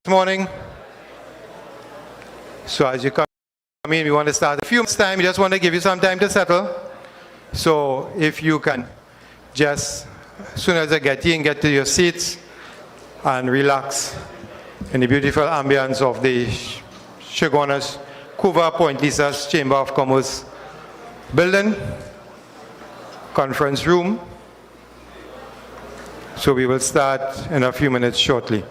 Morning. So as you come in, we want to start a few minutes time. We just want to give you some time to settle. So if you can just, as soon as I get in, get to your seats and relax in the beautiful ambience of the Shogunas Kuva Point Lisa's Chamber of Commerce building, conference room. So we will start in a few minutes shortly.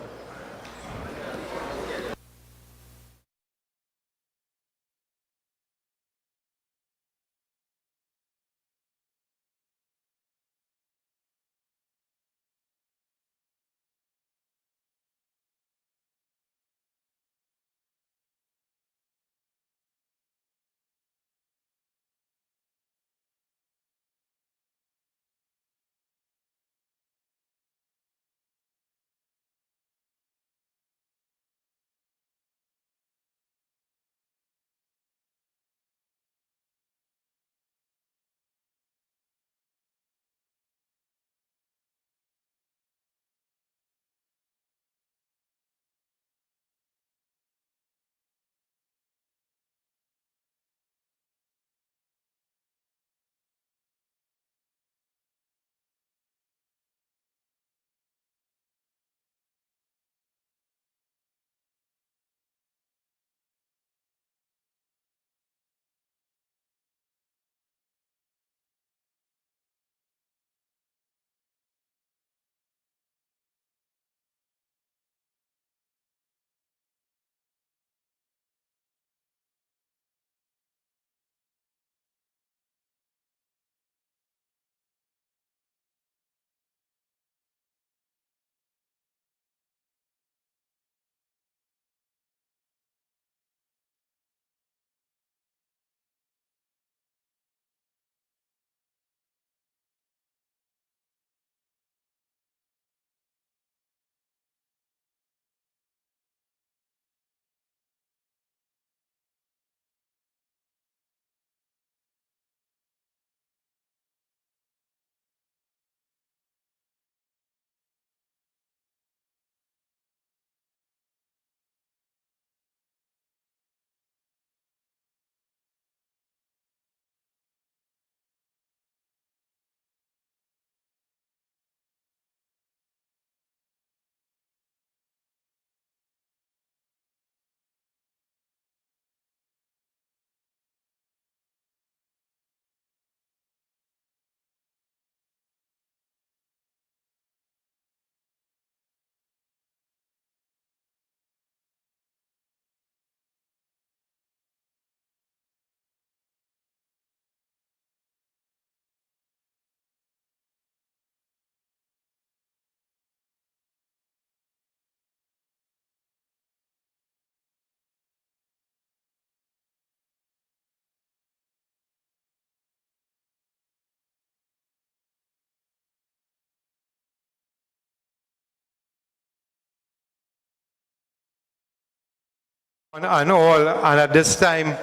And all, and at this time,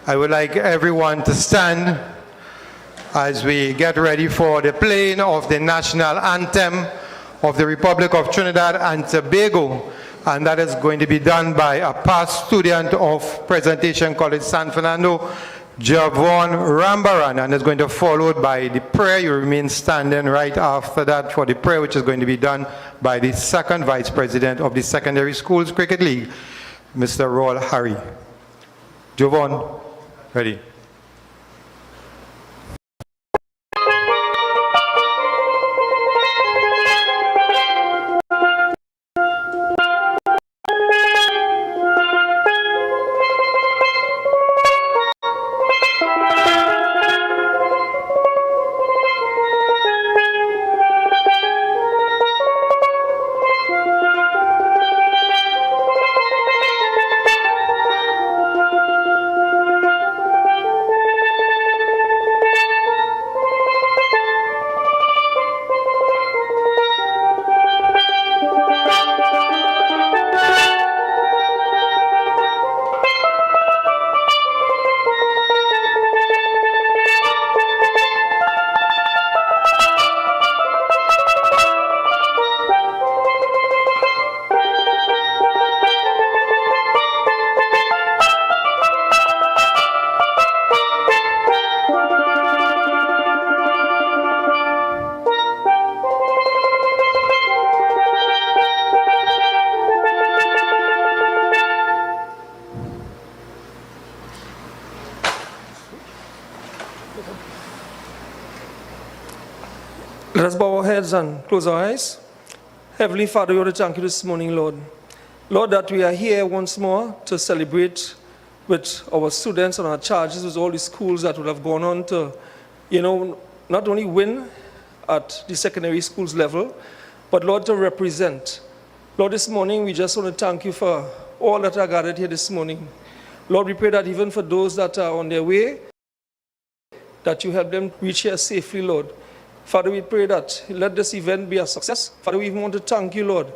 I would like everyone to stand as we get ready for the playing of the national anthem of the Republic of Trinidad and Tobago, and that is going to be done by a past student of Presentation College San Fernando, Javon Rambaran, and it's going to be followed by the prayer. You remain standing right after that for the prayer, which is going to be done by the second Vice President of the Secondary Schools Cricket League, Mr. Roll Harry. Javon, ready. Let us bow our heads and close our eyes. Heavenly Father, we want to thank you this morning, Lord. Lord, that we are here once more to celebrate with our students and our charges with all the schools that would have gone on to, not only win at the secondary schools level, but Lord, to represent. Lord, this morning we just want to thank you for all that are gathered here this morning. Lord, we pray that even for those that are on their way, that you help them reach here safely, Lord. Father, we pray that let this event be a success. Father, we even want to thank you, Lord,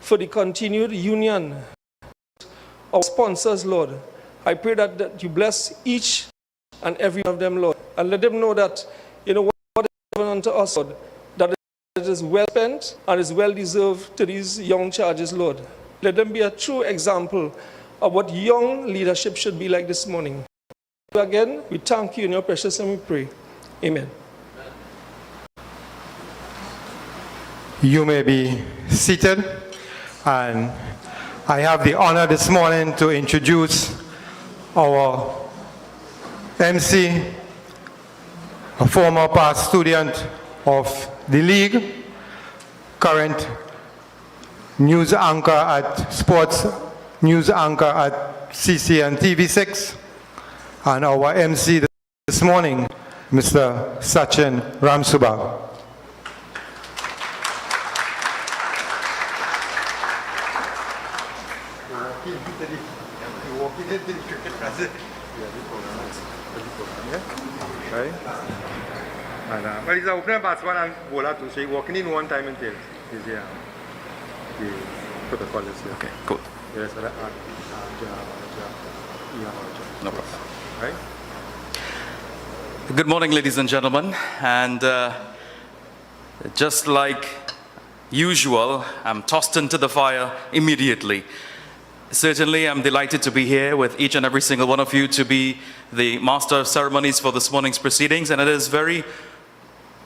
for the continued union of sponsors, Lord. I pray that you bless each and every one of them, Lord, and let them know that, what is given unto us, Lord, that it is well spent and is well deserved to these young charges, Lord. Let them be a true example of what young leadership should be like this morning. Again, we thank you in your precious name we pray. Amen. You may be seated, and I have the honor this morning to introduce our MC, a former past student of the league, current news anchor at sports news anchor at Sscl and TV6, and our MC this morning, Mr. Sachin Ramsubag. Right? And well, he's an opening batsman and bowler too, so he walking in one time until the protocol is here. Okay, cool. Yes, No problem. Right? Good morning, ladies and gentlemen. And just like usual, I'm tossed into the fire immediately. Certainly, I'm delighted to be here with each and every single one of you to be the master of ceremonies for this morning's proceedings. And it is very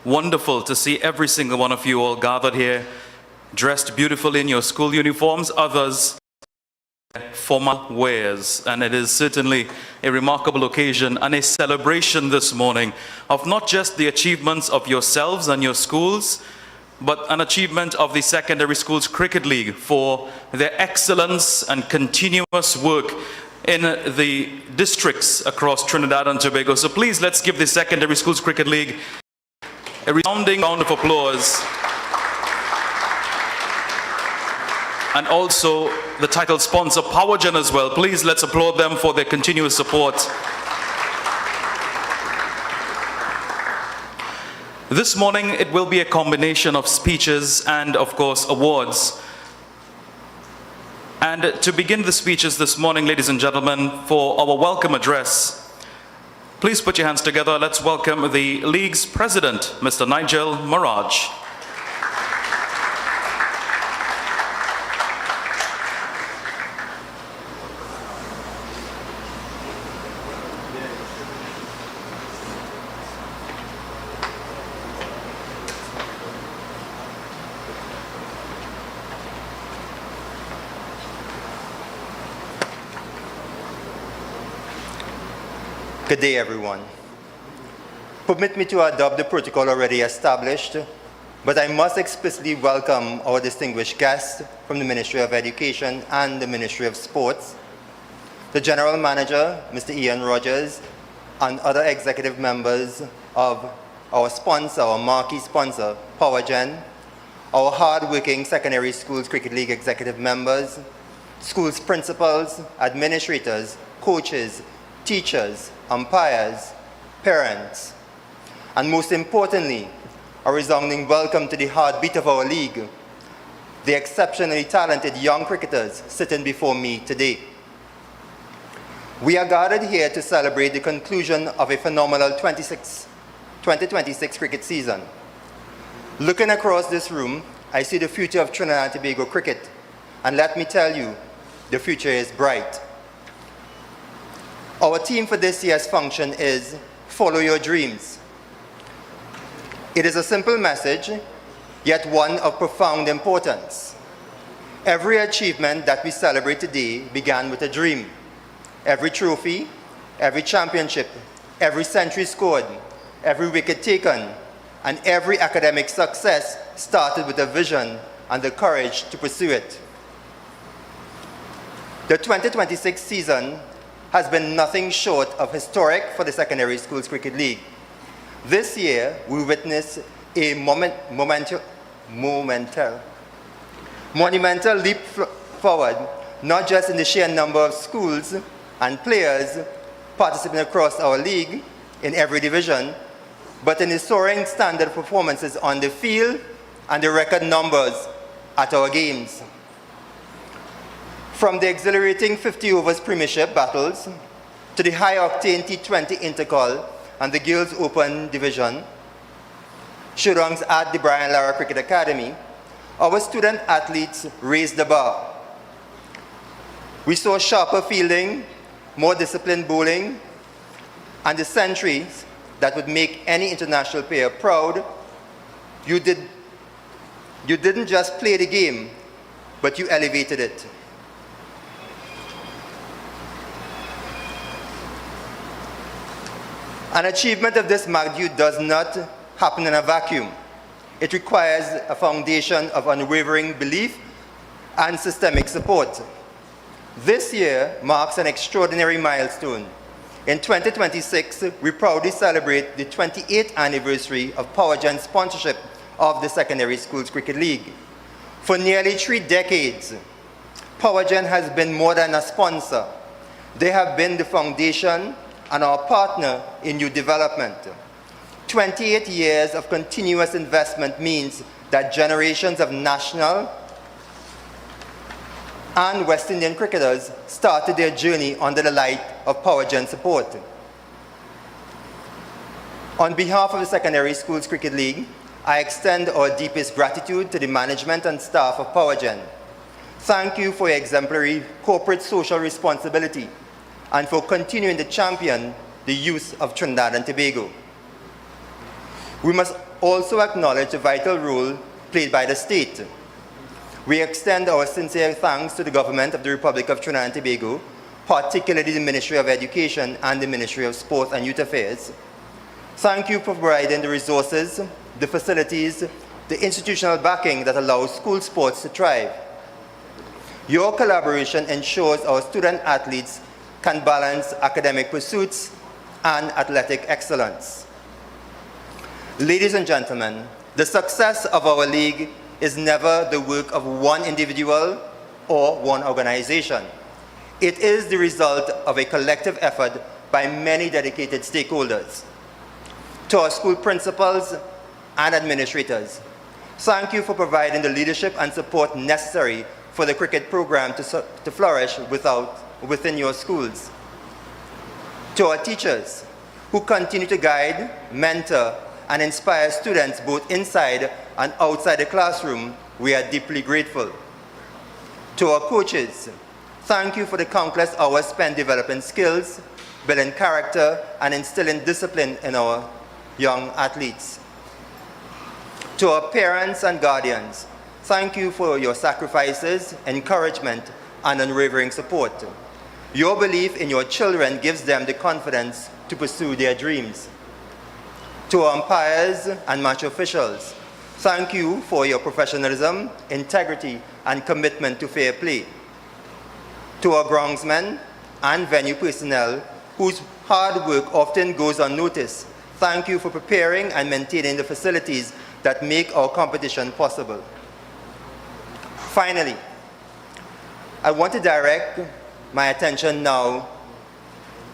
wonderful to see every single one of you all gathered here, dressed beautifully in your school uniforms, others formal wears. And it is certainly a remarkable occasion and a celebration this morning of not just the achievements of yourselves and your schools, but an achievement of the Secondary Schools Cricket League for their excellence and continuous work in the districts across Trinidad and Tobago. So please, let's give the Secondary Schools Cricket League a resounding round of applause. And also the title sponsor, Powergen, as well. Please, let's applaud them for their continuous support. This morning, it will be a combination of speeches and, of course, awards. And to begin the speeches this morning, ladies and gentlemen, for our welcome address, please put your hands together. Let's welcome the League's president, Mr. Nigel Maraj. Good day, everyone. Permit me to adopt the protocol already established, but I must explicitly welcome our distinguished guests from the Ministry of Education and the Ministry of Sports, the General Manager, Mr. Ian Rogers, and other executive members of our sponsor, our marquee sponsor, Powergen, our hard-working Secondary Schools Cricket League executive members, schools principals, administrators, coaches, teachers, umpires, parents, and most importantly, a resounding welcome to the heartbeat of our league, the exceptionally talented young cricketers sitting before me today. We are gathered here to celebrate the conclusion of a phenomenal 2026 cricket season. Looking across this room, I see the future of Trinidad and Tobago cricket, and let me tell you, the future is bright. Our theme for this year's function is Follow Your Dreams. It is a simple message, yet one of profound importance. Every achievement that we celebrate today began with a dream. Every trophy, every championship, every century scored, every wicket taken, and every academic success started with a vision and the courage to pursue it. The 2026 season has been nothing short of historic for the Secondary Schools Cricket League. This year, we witnessed a monumental leap forward, not just in the sheer number of schools and players participating across our league in every division, but in the soaring standard of performances on the field and the record numbers at our games. From the exhilarating 50 overs premiership battles to the high-octane T20 intercall and the Girls Open division, showdowns at the Brian Lara Cricket Academy, our student athletes raised the bar. We saw sharper fielding, more disciplined bowling, and the centuries that would make any international player proud. You didn't just play the game, but you elevated it. An achievement of this magnitude does not happen in a vacuum. It requires a foundation of unwavering belief and systemic support. This year marks an extraordinary milestone. In 2026, we proudly celebrate the 28th anniversary of Powergen's sponsorship of the Secondary Schools Cricket League. For nearly 3 decades, Powergen has been more than a sponsor. They have been the foundation and our partner in youth development. 28 years of continuous investment means that generations of national and West Indian cricketers started their journey under the light of Powergen support. On behalf of the Secondary Schools Cricket League, I extend our deepest gratitude to the management and staff of Powergen. Thank you for your exemplary corporate social responsibility and for continuing to champion the youth of Trinidad and Tobago. We must also acknowledge the vital role played by the state. We extend our sincere thanks to the government of the Republic of Trinidad and Tobago, particularly the Ministry of Education and the Ministry of Sport and Youth Affairs. Thank you for providing the resources, the facilities, the institutional backing that allows school sports to thrive. Your collaboration ensures our student athletes can balance academic pursuits and athletic excellence. Ladies and gentlemen, the success of our league is never the work of one individual or one organization. It is the result of a collective effort by many dedicated stakeholders. To our school principals and administrators, thank you for providing the leadership and support necessary for the cricket program to flourish within your schools. To our teachers, who continue to guide, mentor, and inspire students both inside and outside the classroom, we are deeply grateful. To our coaches, thank you for the countless hours spent developing skills, building character, and instilling discipline in our young athletes. To our parents and guardians, thank you for your sacrifices, encouragement, and unwavering support. Your belief in your children gives them the confidence to pursue their dreams. To our umpires and match officials, thank you for your professionalism, integrity, and commitment to fair play. To our groundsmen and venue personnel, whose hard work often goes unnoticed, thank you for preparing and maintaining the facilities that make our competition possible. Finally, I want to direct my attention now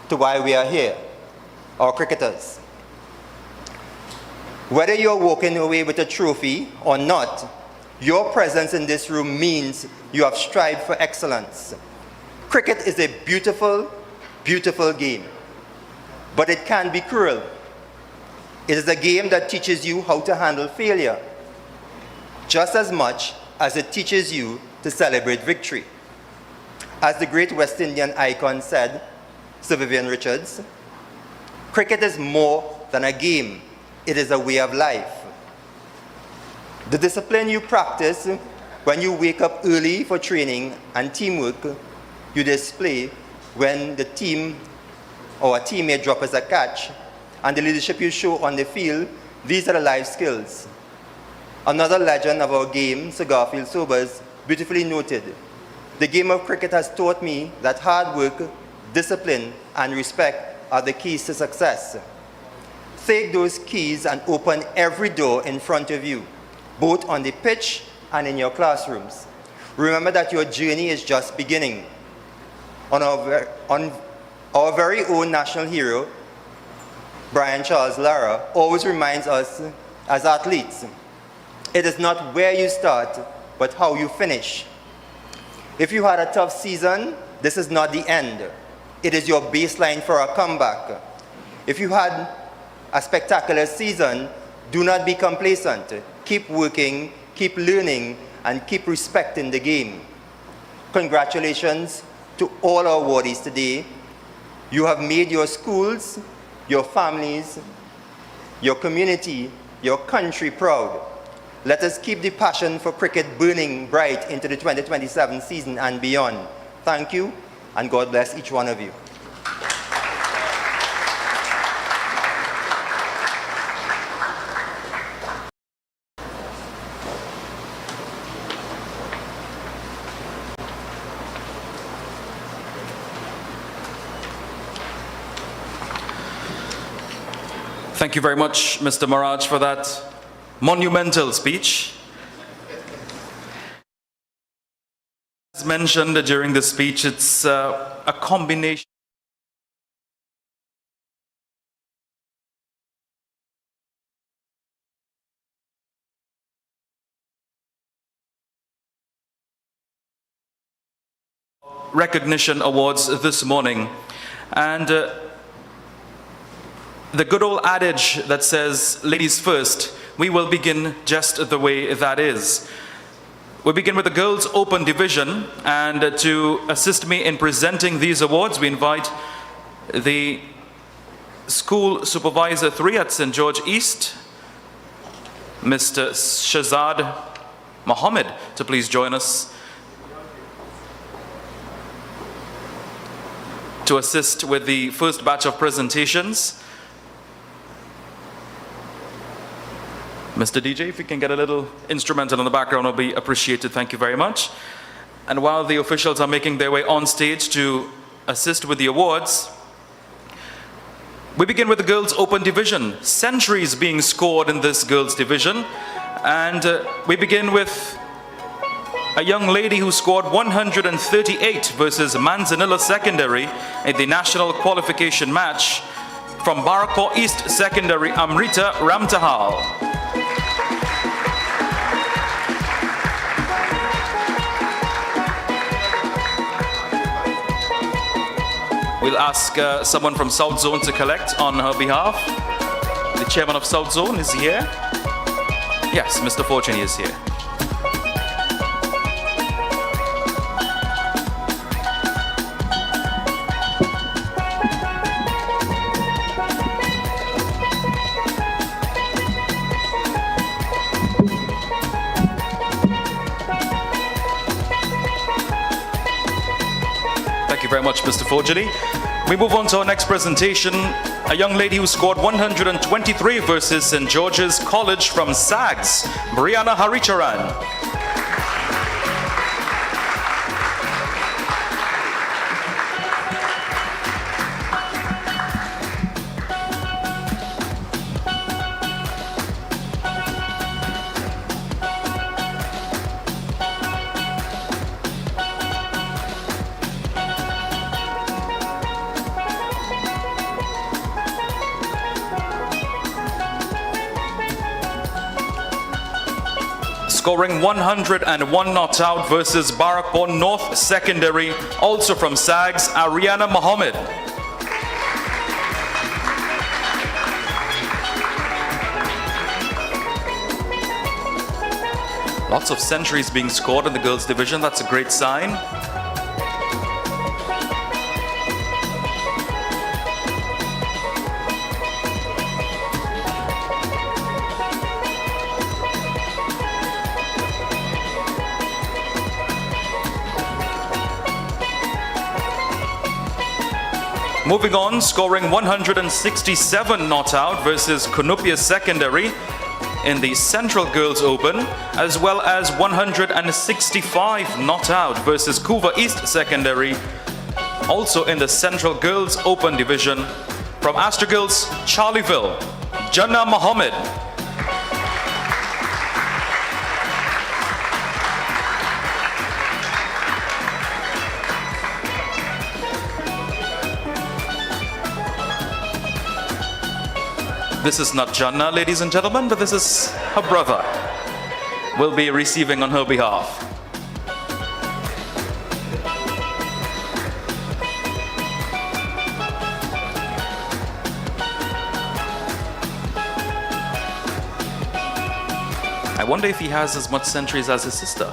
to why we are here, our cricketers. Whether you're walking away with a trophy or not, your presence in this room means you have strived for excellence. Cricket is a beautiful, beautiful game, but it can be cruel. It is a game that teaches you how to handle failure, just as much as it teaches you to celebrate victory. As the great West Indian icon said, Sir Vivian Richards, cricket is more than a game. It is a way of life. The discipline you practice when you wake up early for training and teamwork you display when the team or a teammate drops a catch, and the leadership you show on the field These are the life skills. Another legend of our game, Sir Garfield Sobers, beautifully noted, "The game of cricket has taught me that hard work, discipline, and respect are the keys to success." Take those keys and open every door in front of you, both on the pitch and in your classrooms. Remember that your journey is just beginning. On our very own national hero, Brian Charles Lara, always reminds us as athletes, it is not where you start, but how you finish. If you had a tough season, this is not the end. It is your baseline for a comeback. If you had a spectacular season, do not be complacent. Keep working, keep learning, and keep respecting the game. Congratulations to all our awardees today. You have made your schools, your families, your community, your country proud. Let us keep the passion for cricket burning bright into the 2027 season and beyond. Thank you, and God bless each one of you. Thank you very much, Mr. Maraj, for that monumental speech. As mentioned during the speech, it's a combination recognition awards this morning. And the good old adage that says, ladies first, we will begin just the way that is. We begin with the Girls Open Division, and to assist me in presenting these awards, we invite the School Supervisor 3 at St. George East, Mr. Shahzad Mohammed, to please join us to assist with the first batch of presentations. Mr. DJ, if you can get a little instrumental in the background, will be appreciated. Thank you very much. And while the officials are making their way on stage to assist with the awards, we begin with the Girls Open Division. Centuries being scored in this girls division. And we begin with a young lady who scored 138 versus Manzanilla Secondary in the national qualification match from Barakor East Secondary, Amrita Ramtahal. We'll ask someone from South Zone to collect on her behalf. The chairman of South Zone is here. Yes, Mr. Fortuny is here. Thank you very much, Mr. Forgery. We move on to our next presentation. A young lady who scored 123 versus St. George's College from SAGS, Brianna Haricharan. Scoring 101 not out versus Barakpur North Secondary, also from SAGS, Ariana Mohammed. Lots of centuries being scored in the girls division, that's a great sign. Moving on, scoring 167 not out versus Cunupia Secondary in the Central Girls Open, as well as 165 not out versus Couva East Secondary, also in the Central Girls Open division. From Astor Girls, Charlieville, Jannah Mohammed. This is not Jannah, ladies and gentlemen, but this is her brother. Will be receiving on her behalf. I wonder if he has as much centuries as his sister.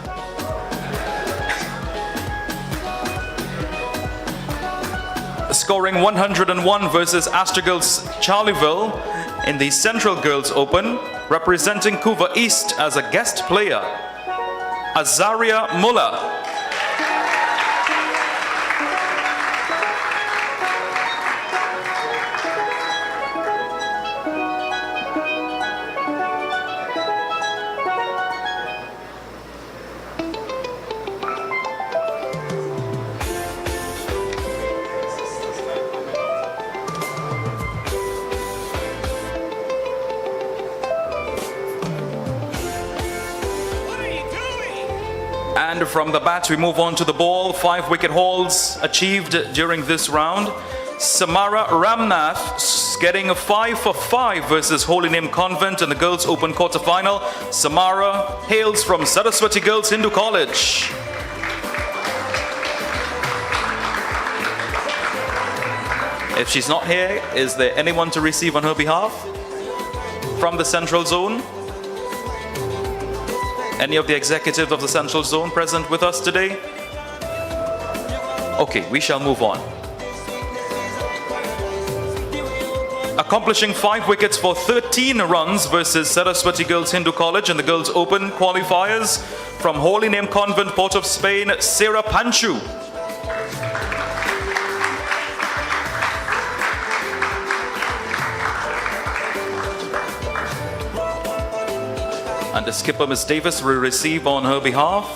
Scoring 101 versus Astor Girls Charlieville in the Central Girls Open, representing Couva East as a guest player, Azaria Muller. And from the bat, we move on to the ball. 5 wicket hauls achieved during this round. Samara Ramnath getting a 5 for 5 versus Holy Name Convent in the Girls Open quarterfinal. Samara hails from Saraswati Girls Hindu College. If she's not here, is there anyone to receive on her behalf from the Central Zone? Any of the executives of the Central Zone present with us today? Okay, we shall move on. Accomplishing 5 wickets for 13 runs versus Saraswati Girls Hindu College in the Girls Open qualifiers. From Holy Name Convent, Port of Spain, Sarah Panchu. And the skipper, Ms. Davis, will receive on her behalf.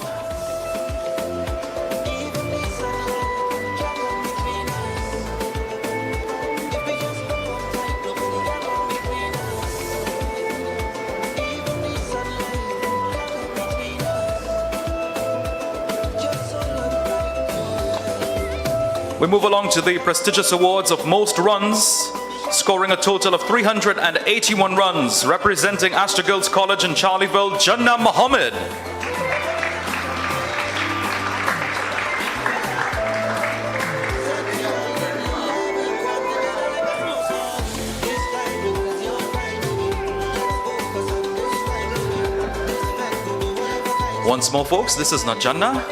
We move along to the prestigious awards of most runs, scoring a total of 381 runs, representing Astor Girls College in Charlieville, Jannah Mohammed. Once more, folks, this is not Jannah.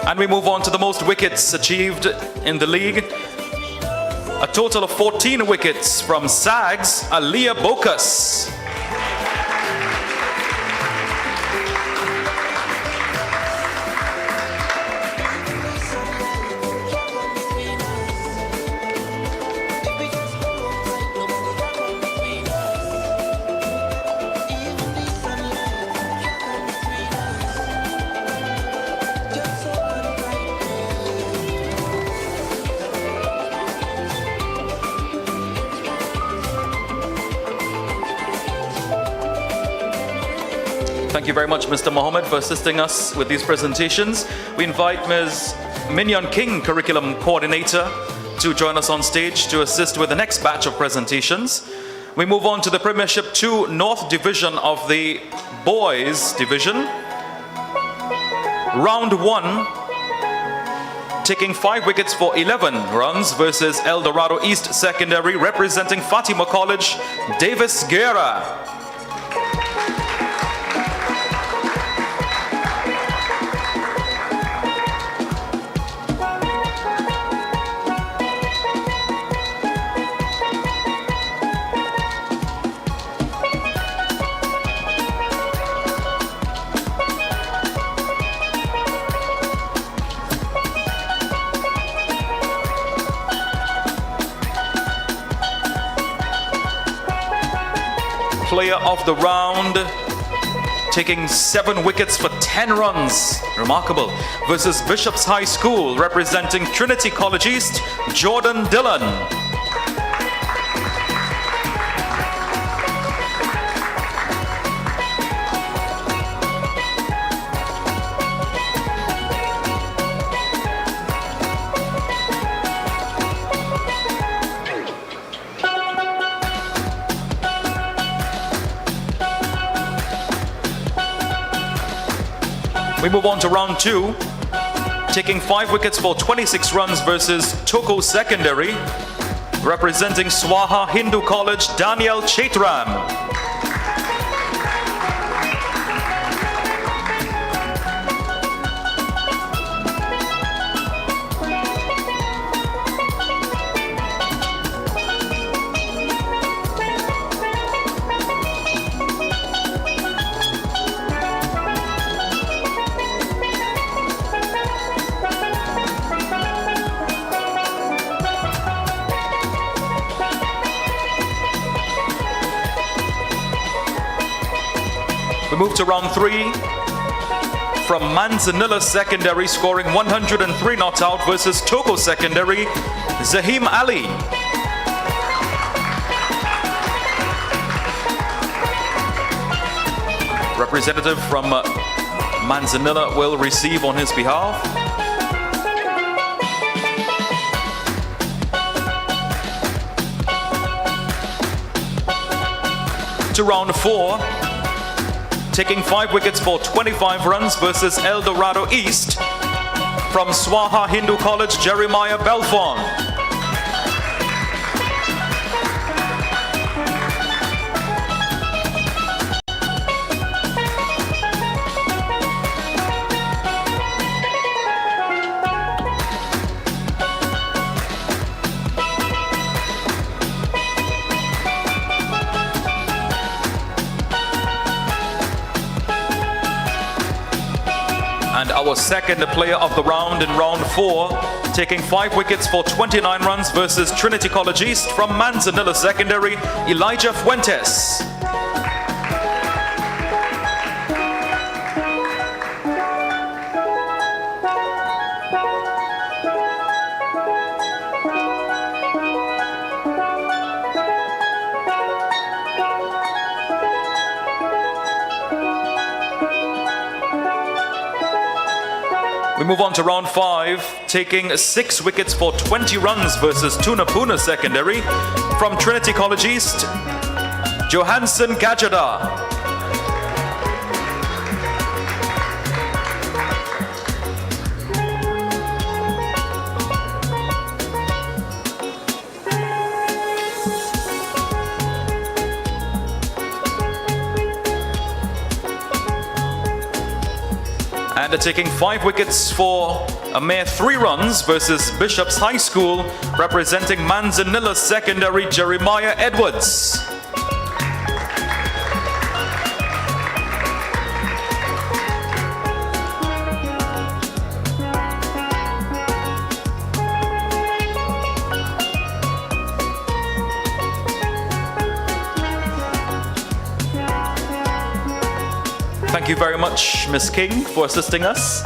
And we move on to the most wickets achieved in the league. A total of 14 wickets from SAG's Aliyah Bokas. Thank you very much, Mr. Mohammed, for assisting us with these presentations. We invite Ms. Mignon King, Curriculum Coordinator, to join us on stage to assist with the next batch of presentations. We move on to the Premiership 2 North Division of the Boys Division. Round 1, taking 5 wickets for 11 runs versus El Dorado East Secondary, representing Fatima College, Davis Guerra. player of the round, taking 7 wickets for 10 runs, remarkable, versus Bishop's High School, representing Trinity College East, Jordan Dillon. We move on to round 2, taking 5 wickets for 26 runs versus Toko Secondary, representing Swaha Hindu College, Daniel Chaitram. We move to round 3, from Manzanilla Secondary, scoring 103 not out, versus Toko Secondary, Zahim Ali. Representative from Manzanilla will receive on his behalf. To round 4, taking 5 wickets for 25 runs versus El Dorado East, from Swaha Hindu College, Jeremiah Belfon. And our second player of the round in round 4, taking 5 wickets for 29 runs versus Trinity College East, from Manzanilla Secondary, Elijah Fuentes. We move on to round 5, taking 6 wickets for 20 runs versus Tunapuna Secondary, from Trinity College East, Johansson Gajada. And taking 5 wickets for a mere 3 runs versus Bishop's High School, representing Manzanilla Secondary, Jeremiah Edwards. Thank you very much, Ms. King, for assisting us.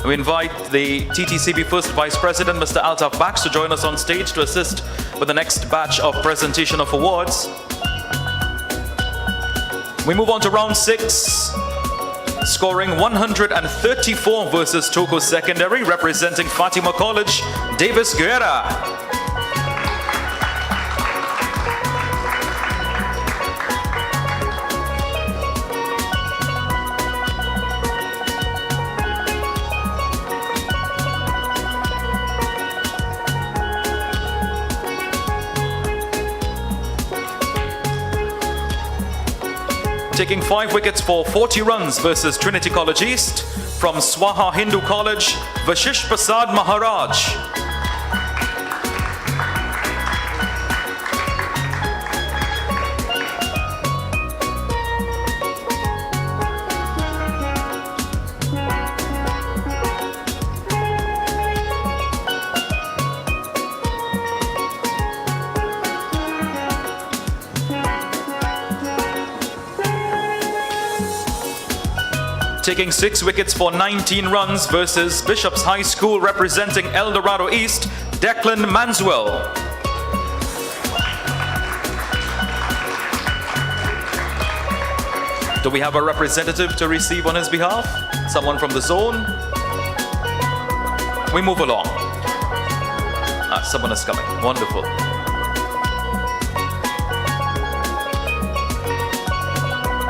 We invite the TTCB First Vice President, Mr. Altaf Bax, to join us on stage to assist with the next batch of presentation of awards. We move on to round 6, scoring 134 versus Toko Secondary, representing Fatima College, Davis Guerra. Taking 5 wickets for 40 runs versus Trinity College East, from Swaha Hindu College, Vashish Prasad Maharaj. taking 6 wickets for 19 runs versus Bishop's High School representing El Dorado East, Declan Manswell. Do we have a representative to receive on his behalf? Someone from the zone? We move along. Someone is coming. Wonderful.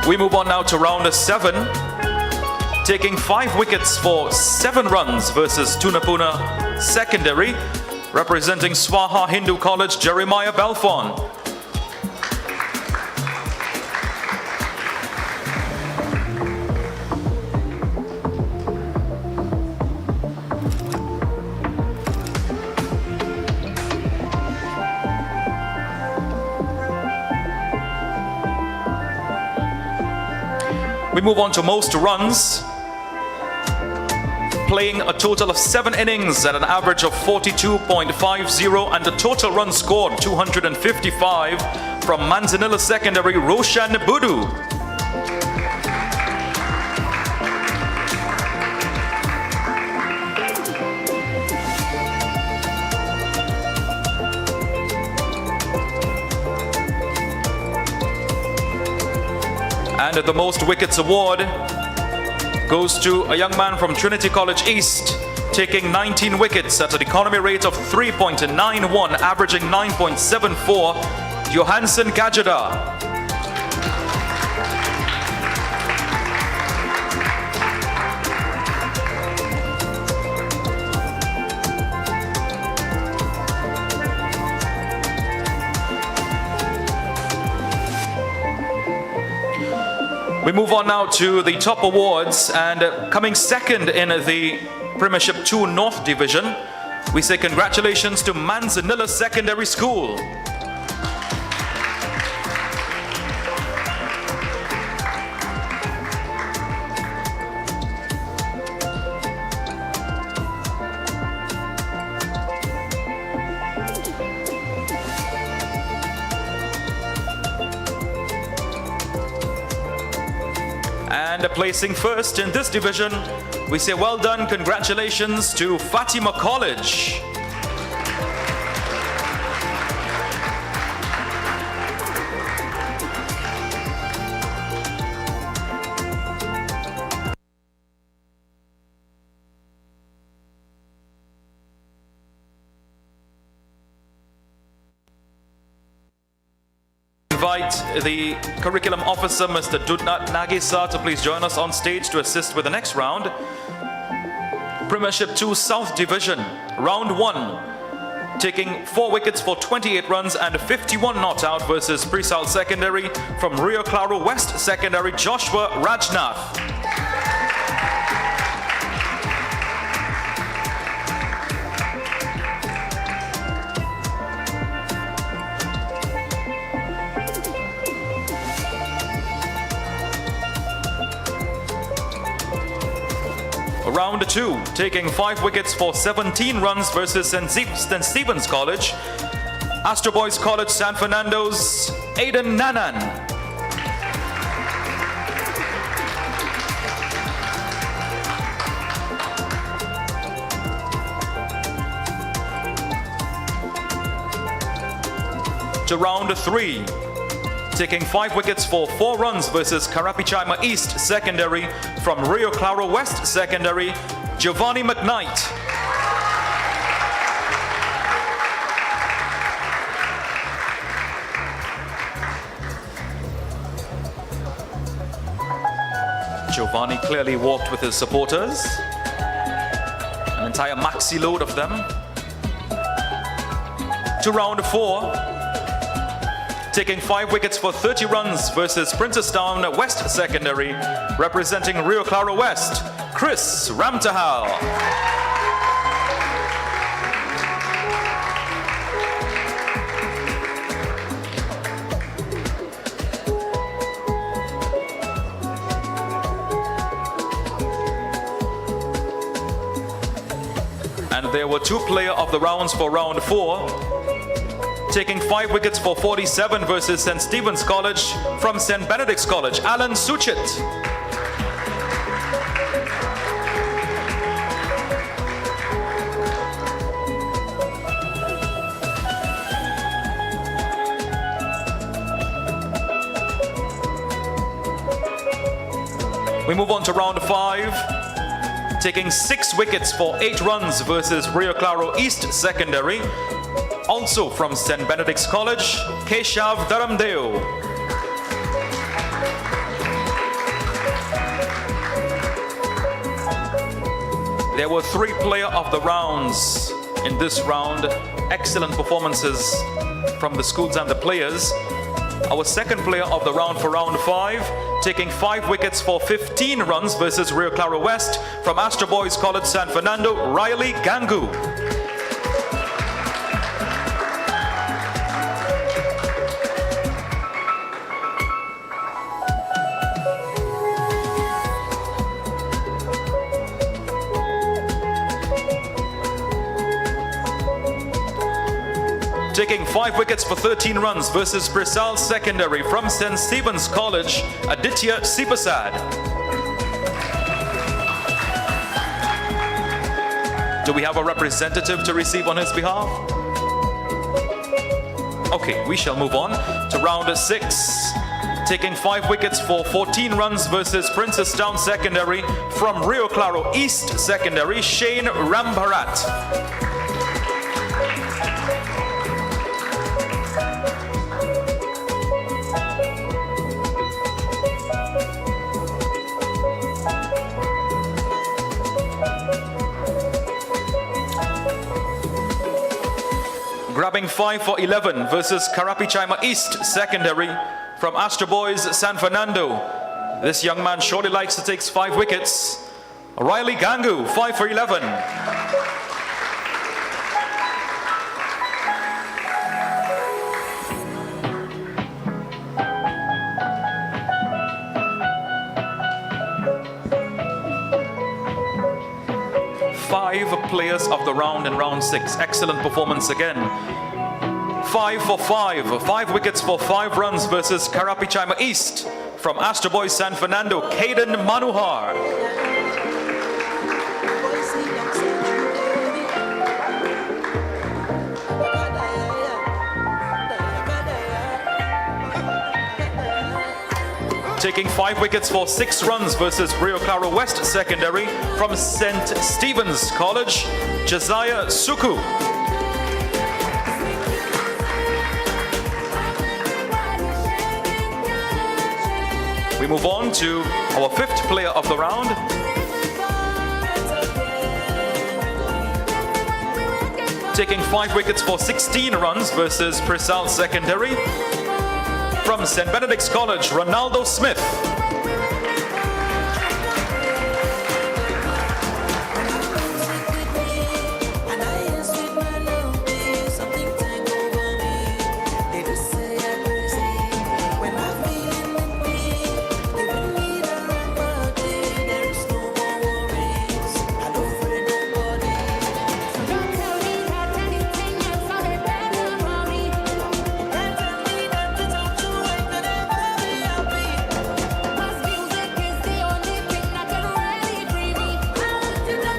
We move on now to round 7. Taking 5 wickets for 7 runs versus Tunapuna Secondary, representing Swaha Hindu College, Jeremiah Belfon. We move on to most runs, playing a total of 7 innings at an average of 42.50 and the total runs scored 255 from Manzanilla Secondary, Roshan Budu. And the most wickets award goes to a young man from Trinity College East, taking 19 wickets at an economy rate of 3.91, averaging 9.74, Johansson Gajada. We move on now to the top awards, and coming second in the Premiership 2 North Division, we say congratulations to Manzanilla Secondary School. And placing first in this division, we say well done, congratulations to Fatima College. Invite the curriculum officer, Mr. Dudnat Nagisa, to please join us on stage to assist with the next round. Premiership 2 South Division, round 1, taking 4 wickets for 28 runs and 51 not out versus Presal Secondary from Rio Claro West Secondary, Joshua Rajnath. Round 2, taking 5 wickets for 17 runs versus St. Stephen's College, Astro Boys College San Fernando's Aidan Nanan. To round 3, taking 5 wickets for 4 runs versus Karapichaima East Secondary from Rio Claro West Secondary, Giovanni McKnight. Giovanni clearly walked with his supporters, an entire maxi load of them. To round 4, taking 5 wickets for 30 runs versus Princestown West Secondary, representing Rio Claro West, Chris Ramtahal. And there were 2 player of the rounds for round 4. Taking 5 wickets for 47 versus St. Stephen's College from St. Benedict's College, Alan Suchit. We move on to round 5. Taking 6 wickets for 8 runs versus Rio Claro East Secondary. Also from St. Benedict's College, Keshav Dharamdeo. There were 3 player of the rounds in this round. Excellent performances from the schools and the players. Our second player of the round for round 5, taking 5 wickets for 15 runs versus Rio Claro West from Astor Boys College San Fernando, Riley Gangu. Taking 5 wickets for 13 runs versus Sscl Secondary from St. Stephen's College, Aditya Sipasad. Do we have a representative to receive on his behalf? Okay, we shall move on to round 6. Taking 5 wickets for 14 runs versus Princestown Secondary from Rio Claro East Secondary, Shane Rambharat. Grabbing 5 for 11 versus Karapichaima East Secondary from Astor Boys San Fernando. This young man surely likes to take 5 wickets. Riley Gangu, 5 for 11. Players of the round in round 6. Excellent performance again. 5 for 5. 5 wickets for 5 runs versus Karapichaima East from Astor Boys San Fernando, Caden Manuhar. Taking 5 wickets for 6 runs versus Rio Claro West Secondary from St. Stephen's College, Josiah Suku. We move on to our 5th player of the round. Taking 5 wickets for 16 runs versus Sscl Secondary from St. Benedict's College, Ronaldo Smith.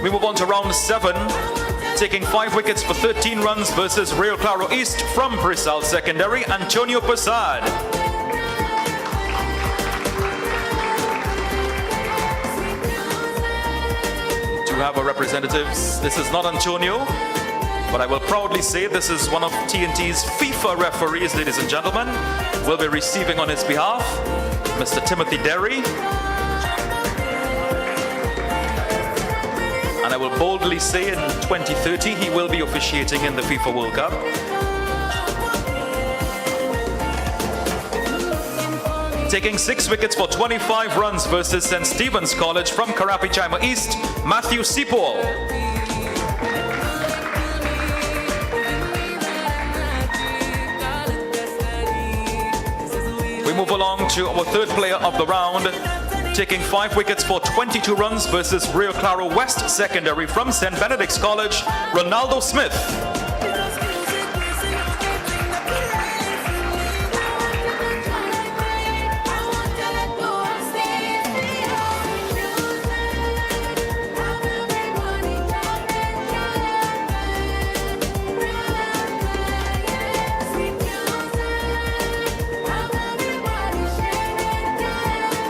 We move on to round 7, taking 5 wickets for 13 runs versus Rio Claro East from Sscl Secondary, Antonio Persad. To have a representative, this is not Antonio, but I will proudly say this is one of TNT's FIFA referees, ladies and gentlemen. We'll be receiving on his behalf Mr. Timothy Derry. And I will boldly say in 2030 he will be officiating in the FIFA World Cup. Taking 6 wickets for 25 runs versus St. Stephen's College from Karapichaima East, Matthew Seapol. We move along to our 3rd player of the round, taking 5 wickets for 22 runs versus Rio Claro West Secondary from St. Benedict's College, Ronaldo Smith.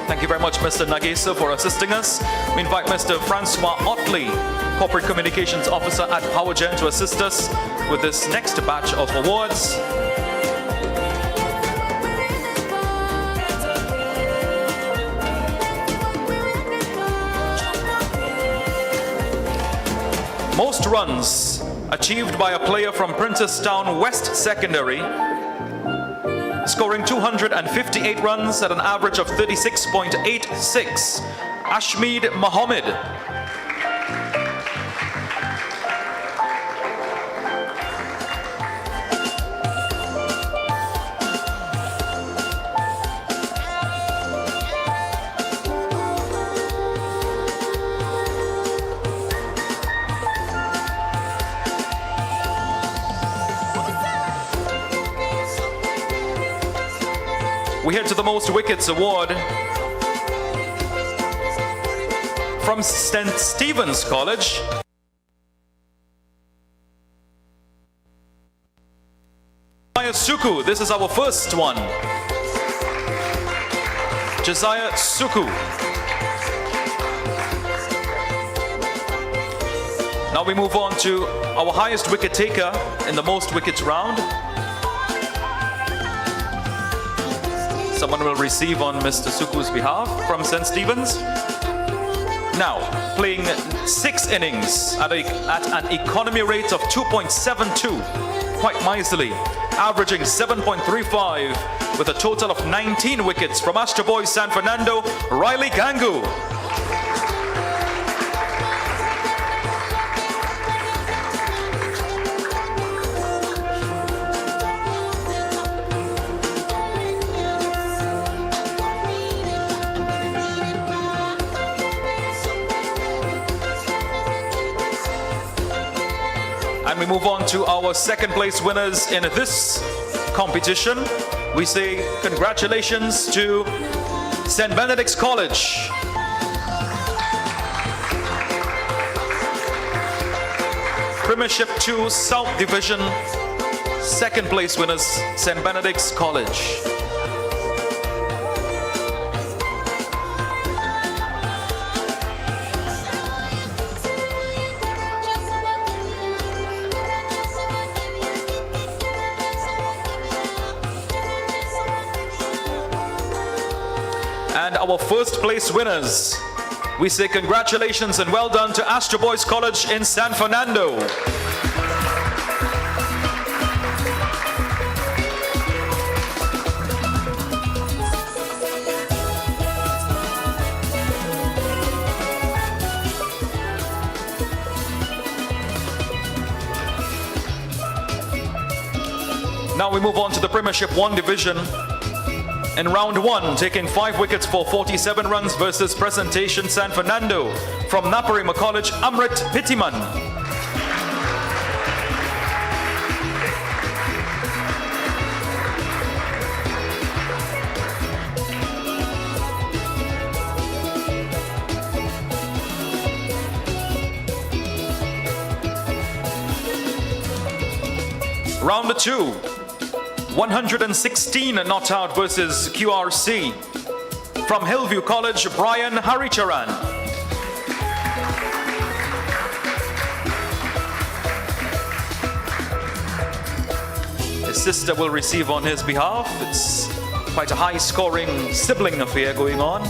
Thank you very much. much, Mr. Nagesa, for assisting us. We invite Mr. Francois Otley, Corporate Communications Officer at Powergen, to assist us with this next batch of awards. Most runs achieved by a player from Princestown West Secondary, scoring 258 runs at an average of 36.86. Ashmeed Mohammed. We head to the Most Wickets Award from St. Stephen's College. Josiah Suku, this is our first one. Josiah Suku. Now we move on to our highest wicket taker in the Most Wickets round. Someone will receive on Mr. Suku's behalf from St. Stephen's. Now, playing 6 innings at an economy rate of 2.72, quite miserly, averaging 7.35 with a total of 19 wickets from Astor Boys San Fernando, Riley Gangu. And we move on to our second place winners in this competition. We say congratulations to St. Benedict's College. Premiership 2 South Division, second place winners, St. Benedict's College. And our first place winners, we say congratulations and well done to Astor Boys College in San Fernando. Now we move on to the Premiership 1 division. In round 1, taking 5 wickets for 47 runs versus Presentation San Fernando. From Naparima College, Amrit Pittiman. Round 2. 116 not out versus QRC. From Hillview College, Brian Haricharan. His sister will receive on his behalf. It's quite a high-scoring sibling affair going on.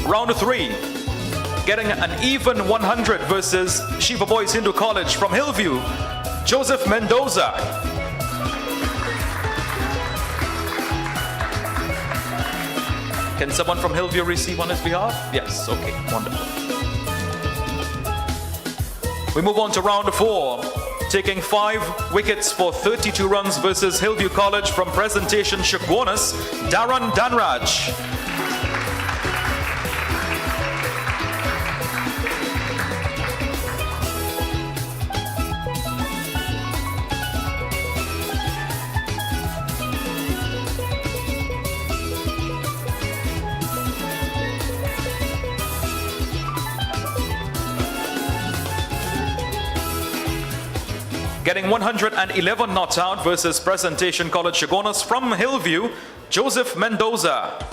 Round 3. Getting an even 100 versus Shiva Boys Hindu College from Hillview, Joseph Mendoza. Can someone from Hillview receive on his behalf? Yes, okay, wonderful. We move on to round 4, taking 5 wickets for 32 runs versus Hillview College from Presentation Shukwonas, Daran Danraj. Getting 111 not out versus Presentation College Chaguanas from Hillview, Joseph Mendoza.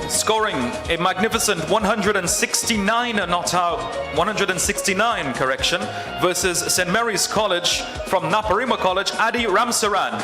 Scoring a magnificent 169 not out, 169 correction, versus St. Mary's College from Naparima College, Adi Ramsaran.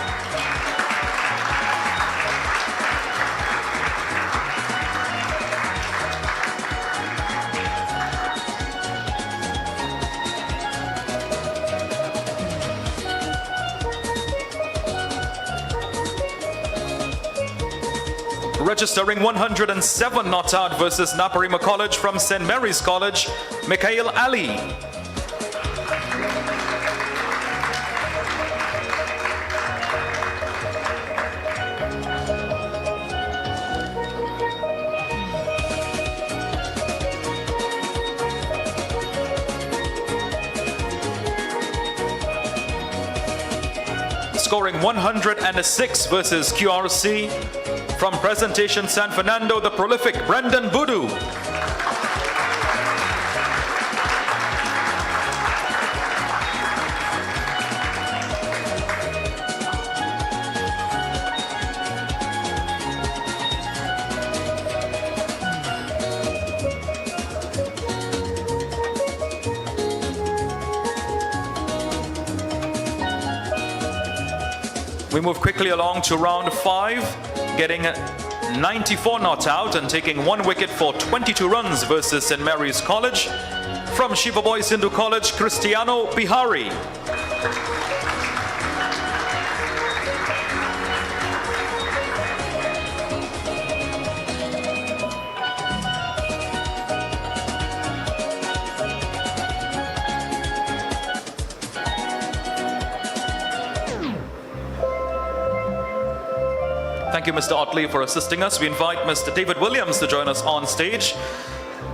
Registering 107 not out versus Naparima College from St. Mary's College, Mikhail Ali. Scoring 106 versus QRC. From Presentation San Fernando, the prolific Brendan Budu. We move quickly along to round 5. Getting 94 not out and taking 1 wicket for 22 runs versus St. Mary's College. From Shiva Boys Hindu College, Cristiano Bihari. Thank you, Mr. Otley, for assisting us. We invite Mr. David Williams to join us on stage,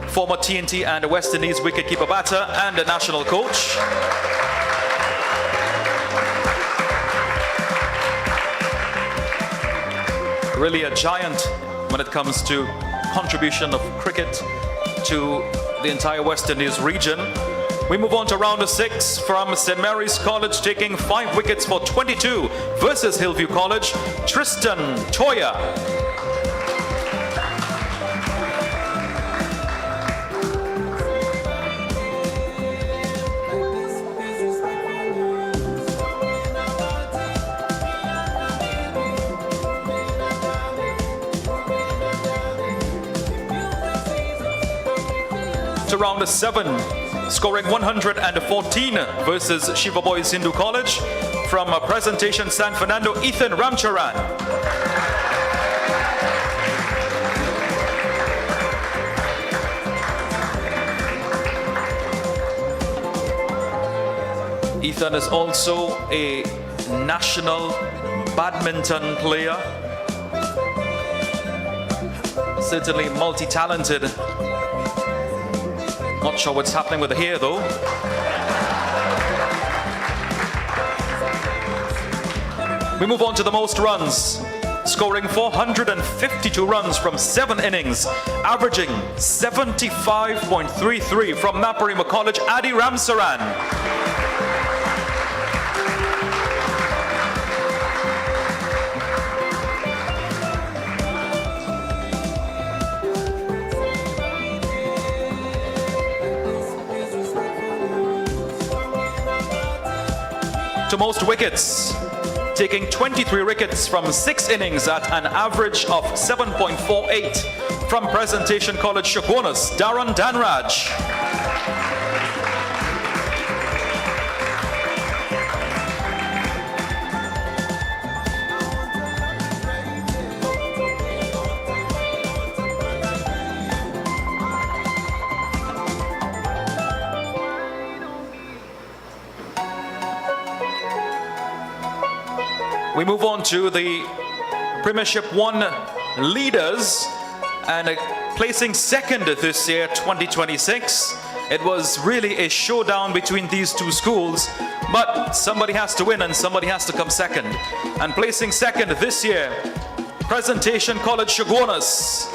former TNT and West Indies wicketkeeper batter and a national coach. Really a giant when it comes to contribution of cricket to the entire West Indies region. We move on to round 6 from St. Mary's College, taking 5 wickets for 22 versus Hillview College, Tristan Toya. To round 7. Scoring 114 versus Shiva Boys Hindu College. From Presentation San Fernando, Ethan Ramcharan. Ethan is also a national badminton player. Certainly multi-talented. Not sure what's happening with the hair though. We move on to the most runs. Scoring 452 runs from 7 innings, averaging 75.33 from Naparima College, Adi Ramsaran. To most wickets, taking 23 wickets from 6 innings at an average of 7.48 from Presentation College Chaguanas, Darren Danraj. We move on to the Premiership 1 leaders, and placing second this year, 2026. It was really a showdown between these two schools, but somebody has to win and somebody has to come second. And placing second this year, Presentation College Shogunas.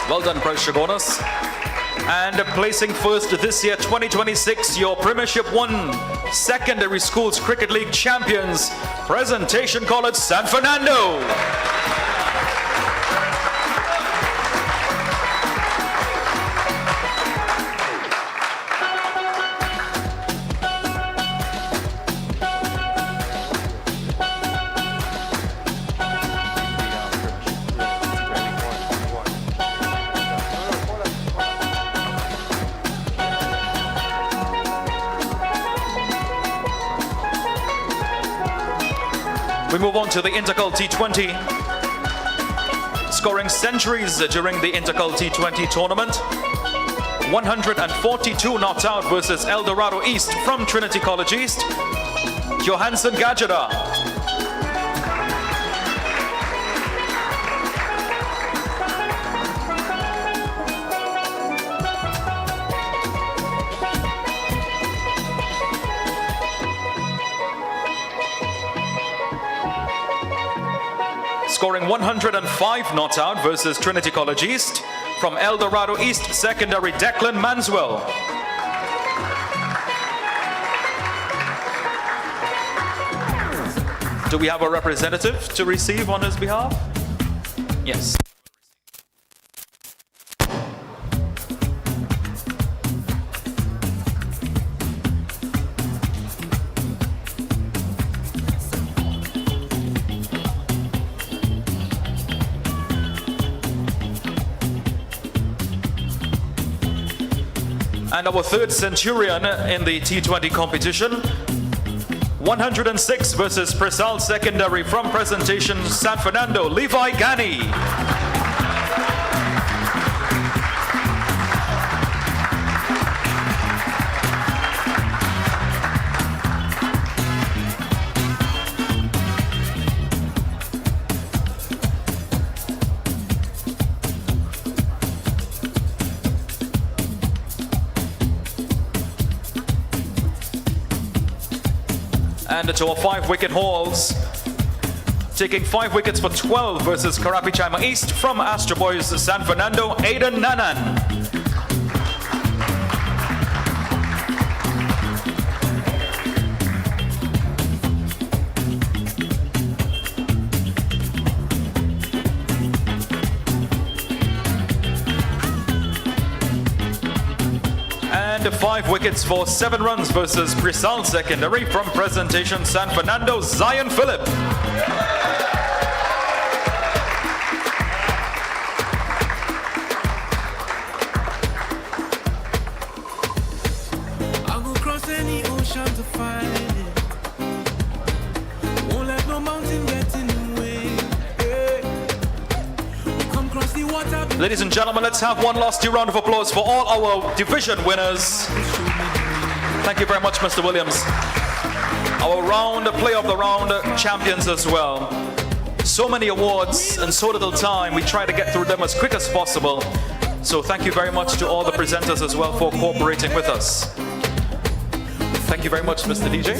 Well done, Price Shogunas. And placing first this year, 2026, your Premiership 1 Secondary Schools Cricket League champions, Presentation College San Fernando. We move on to the Intercol T20. Scoring centuries during the Intercol T20 tournament. 142 not out versus El Dorado East from Trinity College East. Johansson Gajada. Scoring 105 not out versus Trinity College East from El Dorado East secondary Declan Manswell. Do we have a representative to receive on his behalf? Yes. And our third centurion in the T20 competition, 106 versus Presal Secondary from Presentation San Fernando, Levi Gani. And to our 5-wicket hauls, taking 5 wickets for 12 versus Karapichaima East from Astro Boys San Fernando, Aidan Nanan. And 5 wickets for 7 runs versus Presal Secondary from Presentation San Fernando, Zion Phillip. I'll go cross any ocean to find it. Won't let no mountain get in the way. We come cross the water. Ladies and gentlemen, let's have one last round of applause for all our division winners. Thank you very much, Mr. Williams. Our player of the round champions as well. So many awards and so little time. We try to get through them as quick as possible. So thank you very much to all the presenters as well for cooperating with us. Thank you very much, Mr. DJ.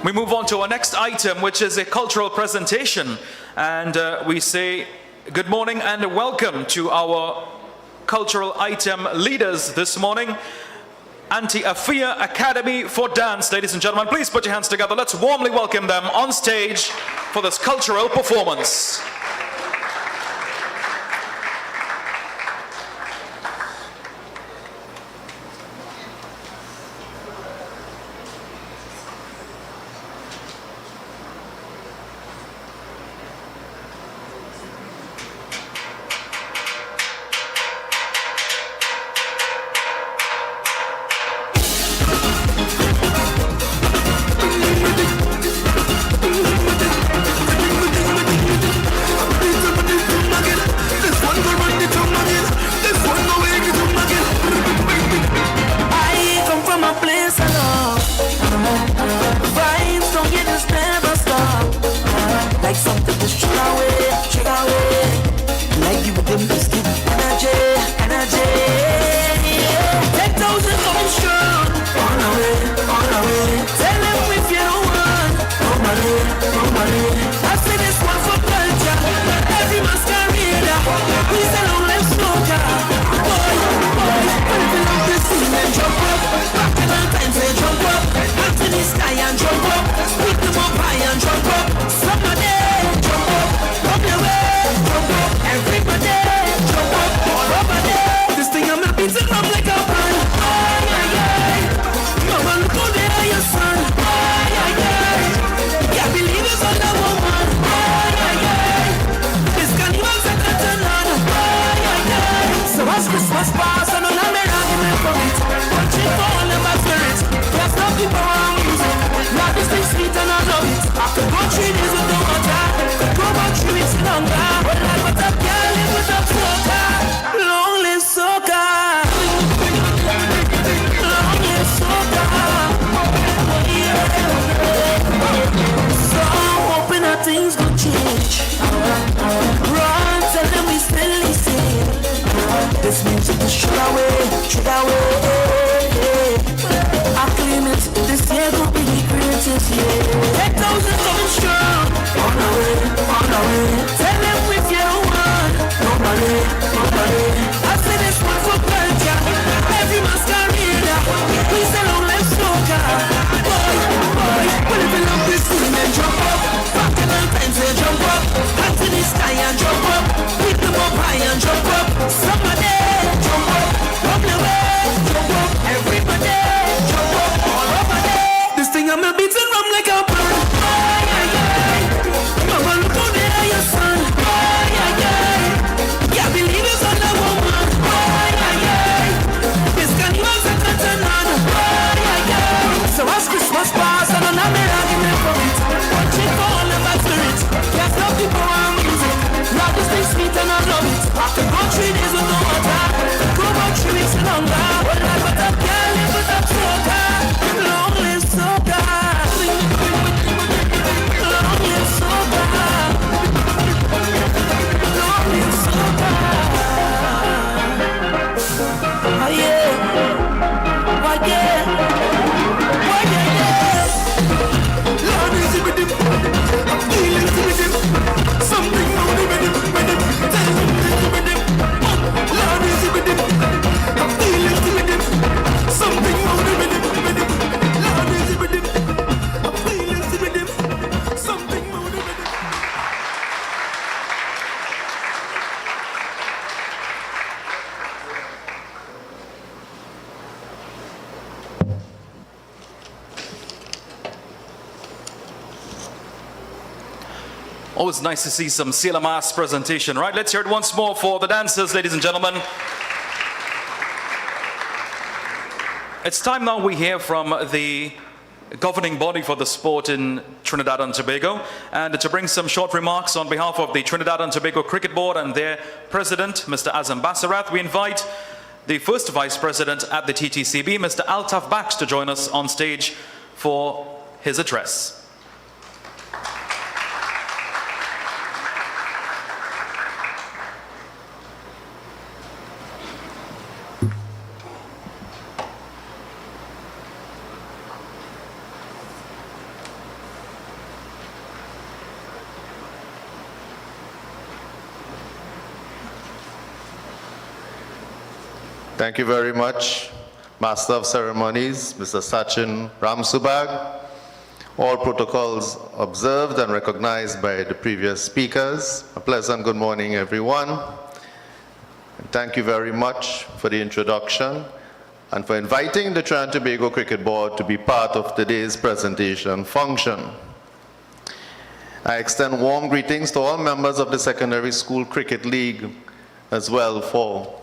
We move on to our next item, which is a cultural presentation. And we say good morning and welcome to our cultural item leaders this morning. Anti-Afia Academy for Dance. Ladies and gentlemen, please put your hands together. Let's warmly welcome them on stage for this cultural performance. like something to straight away. Like you with them biscuit, energy, energy. 10,000 coming strong, on the way. Tell them if you don't want, nobody. I say this one for culture, every masquerade. We sell on them smoker. Boy, if you love this scene, then jump up. Back in our time, say jump up. Hands in the sky and jump up. Pick them up high and jump up. Somebody jump up, come your way, jump up. Everybody jump up, all over there. This thing I'm not beating up like a band. Mama, look how they are your son. Can't believe it's on the woman. This carnival's a curtain on. So as Christmas pass, and on a argument from it. Watching for all the bad spirits. There's no people around music. Now this thing's sweet and I love it. After go 3 days with no water, go about 3 weeks longer. Well, I got up, can't live without soca. Long live soca. Long live soca. So I'm hoping that things will change. Run, tell them we still listen. This music is straight away. I claim it, this year gon' be the greatest year. 10,000 coming strong, on the way. Tell them if you don't want, nobody. I say this one for culture, every masquerade. We sell on left smoker. Boy, well if you love this scene, then jump up. Back in our time, say jump up. Hands in the sky and jump up. Pick them up high and jump up. Somebody jump up, come your way, jump up. Everybody jump up, all over there. This thing I'm a beating rum like a bird. Mama, look how they are your son. Can't believe it's on the woman. This carnival's a curtain on. So as Christmas pass, and on a argument from it. Watching for all the bad spirits. There's no people around music. Now this thing's sweet and I love it. After go 3 days with no water, go about 3 weeks longer. Well, I got up, can't live without soca. Long live soca. Long live soca. Long live soca. Oh yeah. Why yeah. Lord is with him. I'm feeling with him. Something only with him. Tell him with him. Lord is with him. I'm feeling with him. Something only with him. Lord is with him. I'm feeling with him. Something only with him. Always nice to see some Sscl mass presentation, right? Let's hear it once more for the dancers, ladies and gentlemen. It's time now we hear from the governing body for the sport in Trinidad and Tobago, and to bring some short remarks on behalf of the Trinidad and Tobago Cricket Board and their president, Mr. Azam Basarath, we invite the first vice president at the TTCB, Mr. Altaf Bax, to join us on stage for his address. Thank you very much, Master of Ceremonies, Mr. Sachin Ramsubag. All protocols observed and recognized by the previous speakers. A pleasant good morning, everyone. And thank you very much for the introduction and for inviting the Trinidad and Tobago Cricket Board to be part of today's presentation function. I extend warm greetings to all members of the Secondary School Cricket League as well for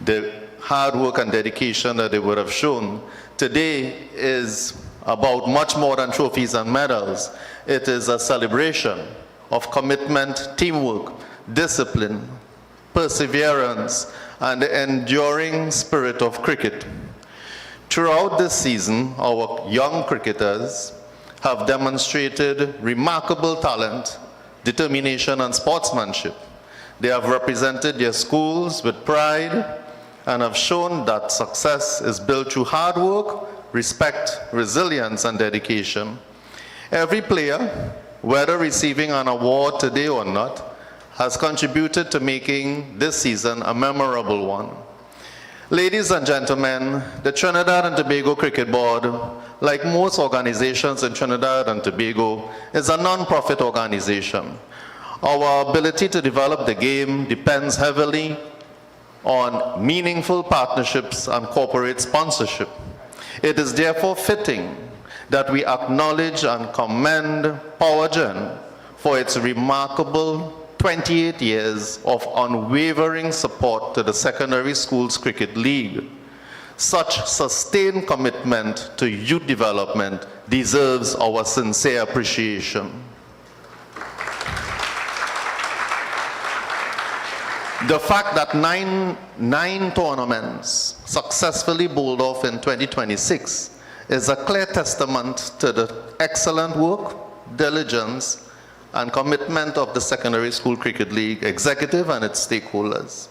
the hard work and dedication that they would have shown. Today is about much more than trophies and medals. It is a celebration of commitment, teamwork, discipline, perseverance, and the enduring spirit of cricket. Throughout this season, our young cricketers have demonstrated remarkable talent determination, and sportsmanship. They have represented their schools with pride and have shown that success is built through hard work, respect, resilience, and dedication. Every player, whether receiving an award today or not, has contributed to making this season a memorable one. Ladies and gentlemen, the Trinidad and Tobago Cricket Board, like most organizations in Trinidad and Tobago, is a non-profit organization. Our ability to develop the game depends heavily on meaningful partnerships and corporate sponsorship. It is therefore fitting that we acknowledge and commend Powergen for its remarkable 28 years of unwavering support to the Secondary Schools Cricket League. Such sustained commitment to youth development deserves our sincere appreciation. The fact that nine tournaments successfully bowled off in 2026 is a clear testament to the excellent work, diligence, and commitment of the Secondary School Cricket League executive and its stakeholders.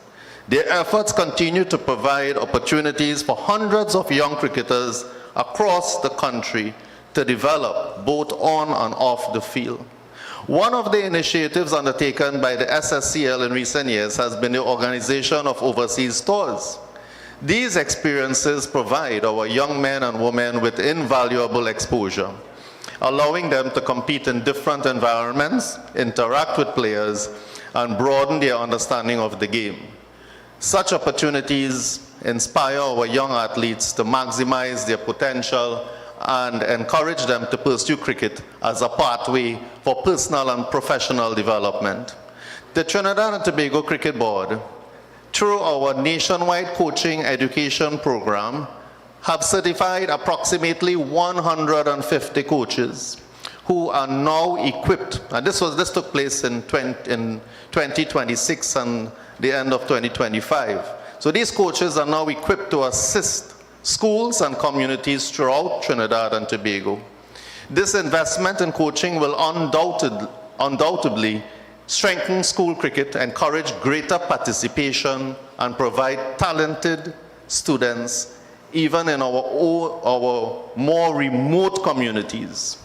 Their efforts continue to provide opportunities for hundreds of young cricketers across the country to develop both on and off the field. One of the initiatives undertaken by the Sscl in recent years has been the organization of overseas tours. These experiences provide our young men and women with invaluable exposure, allowing them to compete in different environments, interact with players, and broaden their understanding of the game. Such opportunities inspire our young athletes to maximize their potential and encourage them to pursue cricket as a pathway for personal and professional development. The Trinidad and Tobago Cricket Board, through our nationwide coaching education program, have certified approximately 150 coaches who are now equipped, and this took place in 2026 and the end of 2025. So these coaches are now equipped to assist schools and communities throughout Trinidad and Tobago. This investment in coaching will undoubtedly strengthen school cricket, encourage greater participation, and provide talented students even in our more remote communities,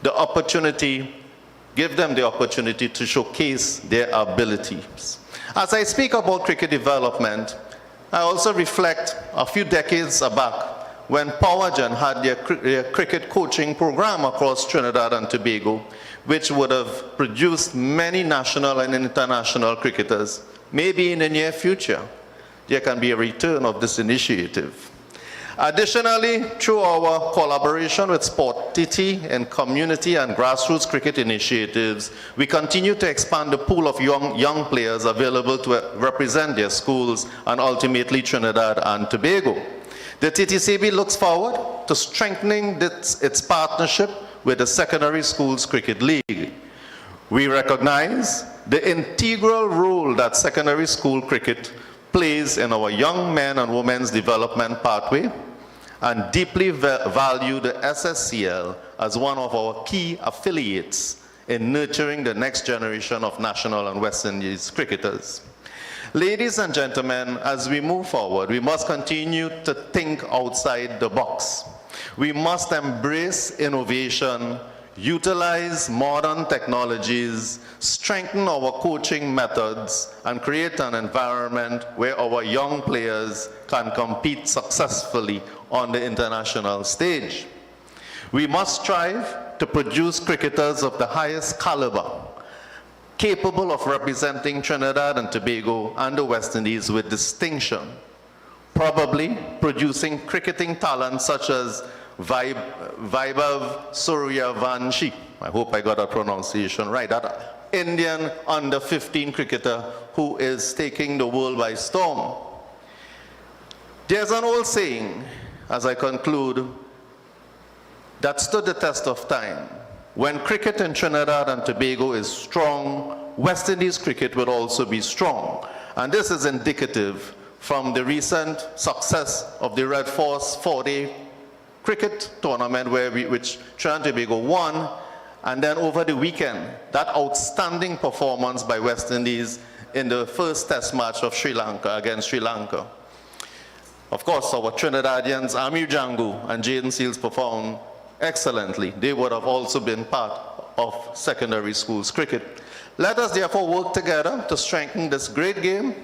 give them the opportunity to showcase their abilities. As I speak about cricket development, I also reflect a few decades back when Powergen had their cricket coaching program across Trinidad and Tobago, which would have produced many national and international cricketers. Maybe in the near future, there can be a return of this initiative. Additionally, through our collaboration with Sport TT and community and grassroots cricket initiatives, we continue to expand the pool of young players available to represent their schools and ultimately Trinidad and Tobago. The TTCB looks forward to strengthening its partnership with the Secondary Schools Cricket League. We recognize the integral role that secondary school cricket plays in our young men and women's development pathway, and deeply value the Sscl as one of our key affiliates in nurturing the next generation of national and West Indies cricketers. Ladies and gentlemen, as we move forward, we must continue to think outside the box. We must embrace innovation, utilize modern technologies, strengthen our coaching methods, and create an environment where our young players can compete successfully on the international stage. We must strive to produce cricketers of the highest caliber, capable of representing Trinidad and Tobago and the West Indies with distinction, probably producing cricketing talent such as Vaibhav Suryavanshi. I hope I got that pronunciation right. That Indian under-15 cricketer who is taking the world by storm. There's an old saying, as I conclude, that stood the test of time. When cricket in Trinidad and Tobago is strong, West Indies cricket will also be strong. And this is indicative from the recent success of the Red Force 4-day cricket tournament which Trinidad and Tobago won, And then over the weekend, that outstanding performance by West Indies in the first test match of Sri Lanka against Sri Lanka. Of course, our Trinidadians, Amir Jangu and Jaden Seals performed excellently. They would have also been part of secondary schools cricket. Let us therefore work together to strengthen this great game,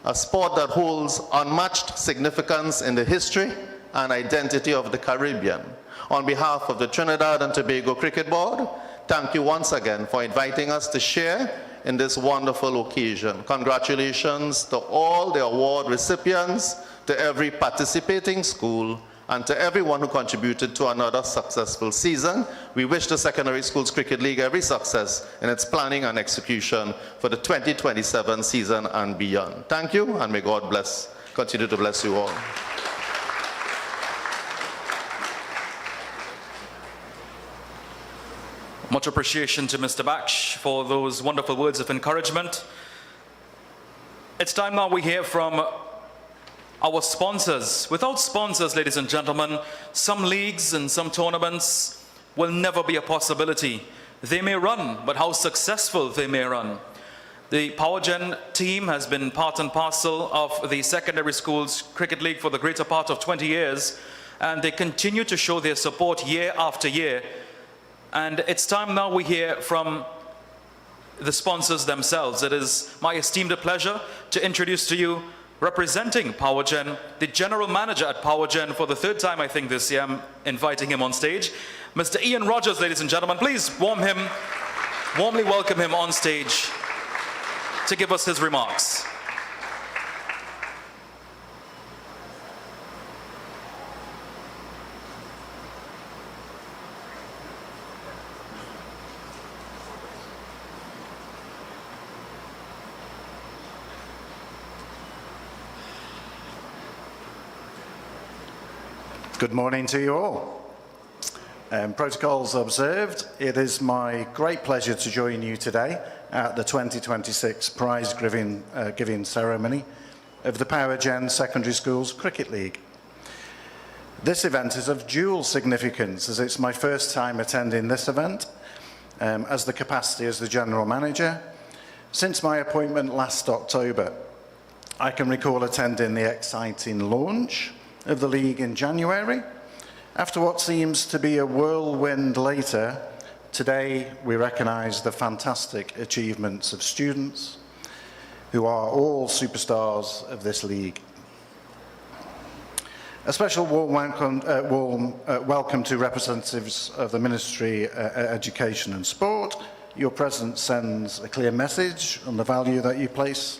a sport that holds unmatched significance in the history and identity of the Caribbean. On behalf of the Trinidad and Tobago Cricket Board, thank you once again for inviting us to share in this wonderful occasion. Congratulations to all the award recipients, to every participating school, and to everyone who contributed to another successful season. We wish the Secondary Schools Cricket League every success in its planning and execution for the 2027 season and beyond. Thank you, and may God bless, continue to bless you all. Much appreciation to Mr. Baksh for those wonderful words of encouragement. It's time now we hear from our sponsors. Without sponsors, ladies and gentlemen, some leagues and some tournaments will never be a possibility. They may run, but how successful they may run. The Powergen team has been part and parcel of the Secondary Schools Cricket League for the greater part of 20 years, and they continue to show their support year after year. And it's time now we hear from the sponsors themselves. It is my esteemed pleasure to introduce to you, representing Powergen, the general manager at Powergen for the third time, I think, this year. I'm inviting him on stage. Mr. Ian Rogers, ladies and gentlemen, please warmly welcome him on stage to give us his remarks. Good morning to you all. Protocols observed, it is my great pleasure to join you today at the 2026 prize giving ceremony of the Powergen Secondary Schools Cricket League. This event is of dual significance, as it's my first time attending this event as the capacity as the General Manager. Since my appointment last October, I can recall attending the exciting launch of the league in January. After what seems to be a whirlwind later, today we recognise the fantastic achievements of students who are all superstars of this league. A special warm welcome to representatives of the Ministry of Education and Sport. Your presence sends a clear message on the value that you place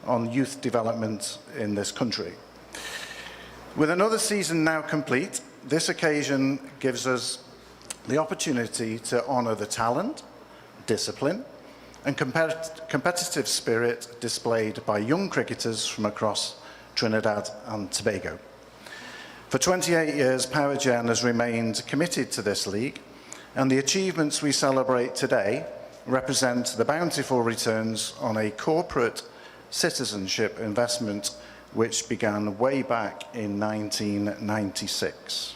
on youth development in this country. With another season now complete, this occasion gives us the opportunity to honour the talent, discipline and competitive spirit displayed by young cricketers from across Trinidad and Tobago. For 28 years, Powergen has remained committed to this league, and the achievements we celebrate today represent the bountiful returns on a corporate citizenship investment which began way back in 1996,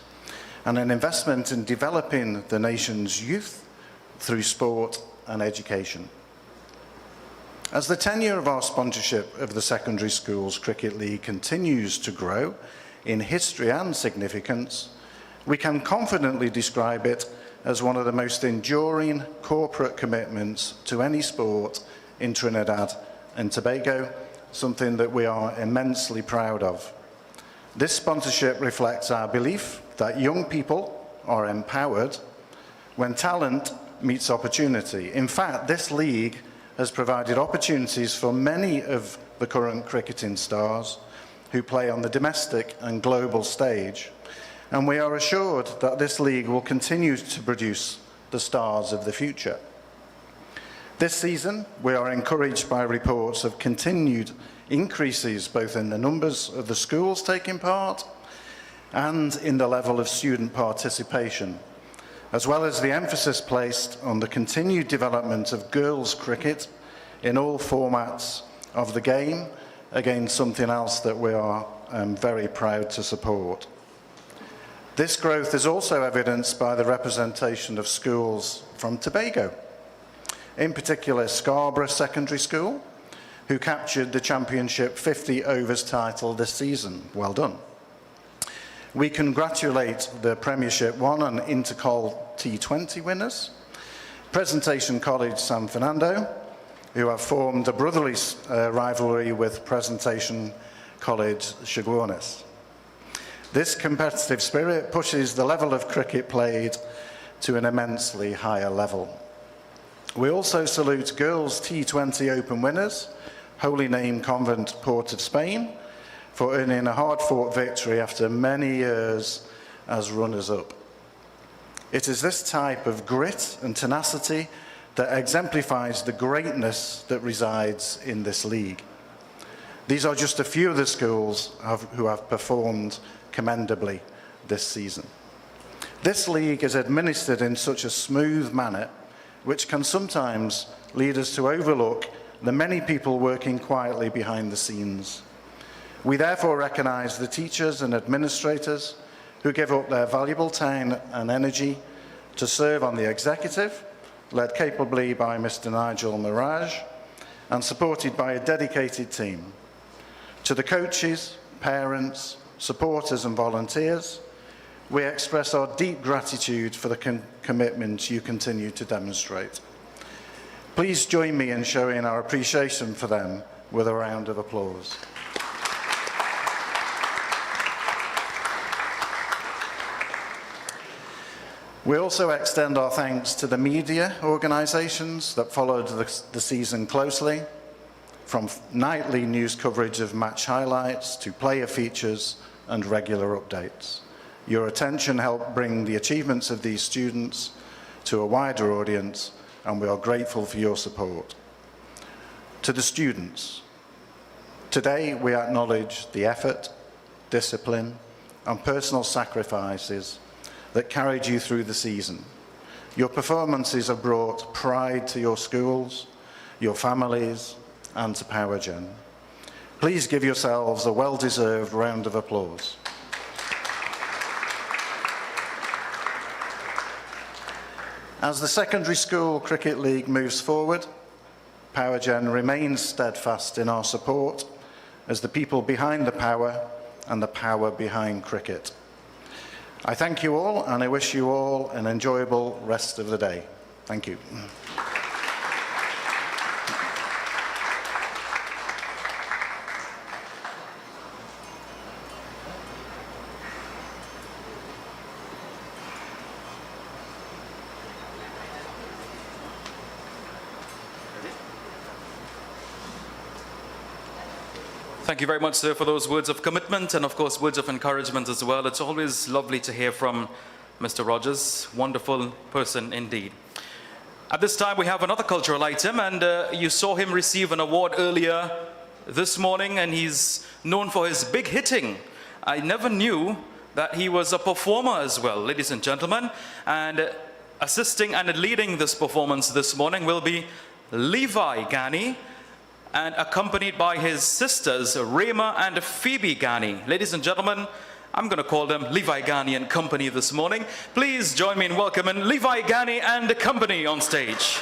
and an investment in developing the nation's youth through sport and education. As the tenure of our sponsorship of the Secondary Schools Cricket League continues to grow in history and significance, we can confidently describe it as one of the most enduring corporate commitments to any sport in Trinidad and Tobago, something that we are immensely proud of. This sponsorship reflects our belief that young people are empowered when talent meets opportunity. In fact, this league has provided opportunities for many of the current cricketing stars who play on the domestic and global stage, and we are assured that this league will continue to produce the stars of the future. This season, we are encouraged by reports of continued increases both in the numbers of the schools taking part and in the level of student participation, as well as the emphasis placed on the continued development of girls' cricket in all formats of the game, again something else that we are very proud to support. This growth is also evidenced by the representation of schools from Tobago. In particular, Scarborough Secondary School, who captured the Championship 50 overs title this season. Well done. We congratulate the Premiership 1 and Intercol T20 winners, Presentation College San Fernando, who have formed a brotherly rivalry with Presentation College Chaguanes. This competitive spirit pushes the level of cricket played to an immensely higher level. We also salute girls T20 Open winners, Holy Name Convent Port of Spain, for earning a hard-fought victory after many years as runners-up. It is this type of grit and tenacity that exemplifies the greatness that resides in this league. These are just a few of the schools who have performed commendably this season. This league is administered in such a smooth manner, which can sometimes lead us to overlook the many people working quietly behind the scenes. We therefore recognise the teachers and administrators who give up their valuable time and energy to serve on the executive, led capably by Mr. Nigel Mirage, and supported by a dedicated team. To the coaches, parents, supporters and volunteers, we express our deep gratitude for the commitment you continue to demonstrate. Please join me in showing our appreciation for them with a round of applause. We also extend our thanks to the media organisations that followed the season closely, from nightly news coverage of match highlights to player features and regular updates. Your attention helped bring the achievements of these students to a wider audience, and we are grateful for your support. To the students, today we acknowledge the effort, discipline, and personal sacrifices that carried you through the season. Your performances have brought pride to your schools, your families, and to Powergen. Please give yourselves a well-deserved round of applause. As the Secondary School Cricket League moves forward, Powergen remains steadfast in our support as the people behind the power and the power behind cricket. I thank you all, and I wish you all an enjoyable rest of the day. Thank you. Thank you very much, sir, for those words of commitment and, of course, words of encouragement as well. It's always lovely to hear from Mr. Rogers. Wonderful person indeed. At this time, we have another cultural item, and you saw him receive an award earlier this morning, and he's known for his big hitting. I never knew that he was a performer as well, ladies and gentlemen. And assisting and leading this performance this morning will be Levi Ghani, and accompanied by his sisters, Rema and Phoebe Ghani. Ladies and gentlemen, I'm going to call them Levi Ghani and Company this morning. Please join me in welcoming Levi Ghani and Company on stage.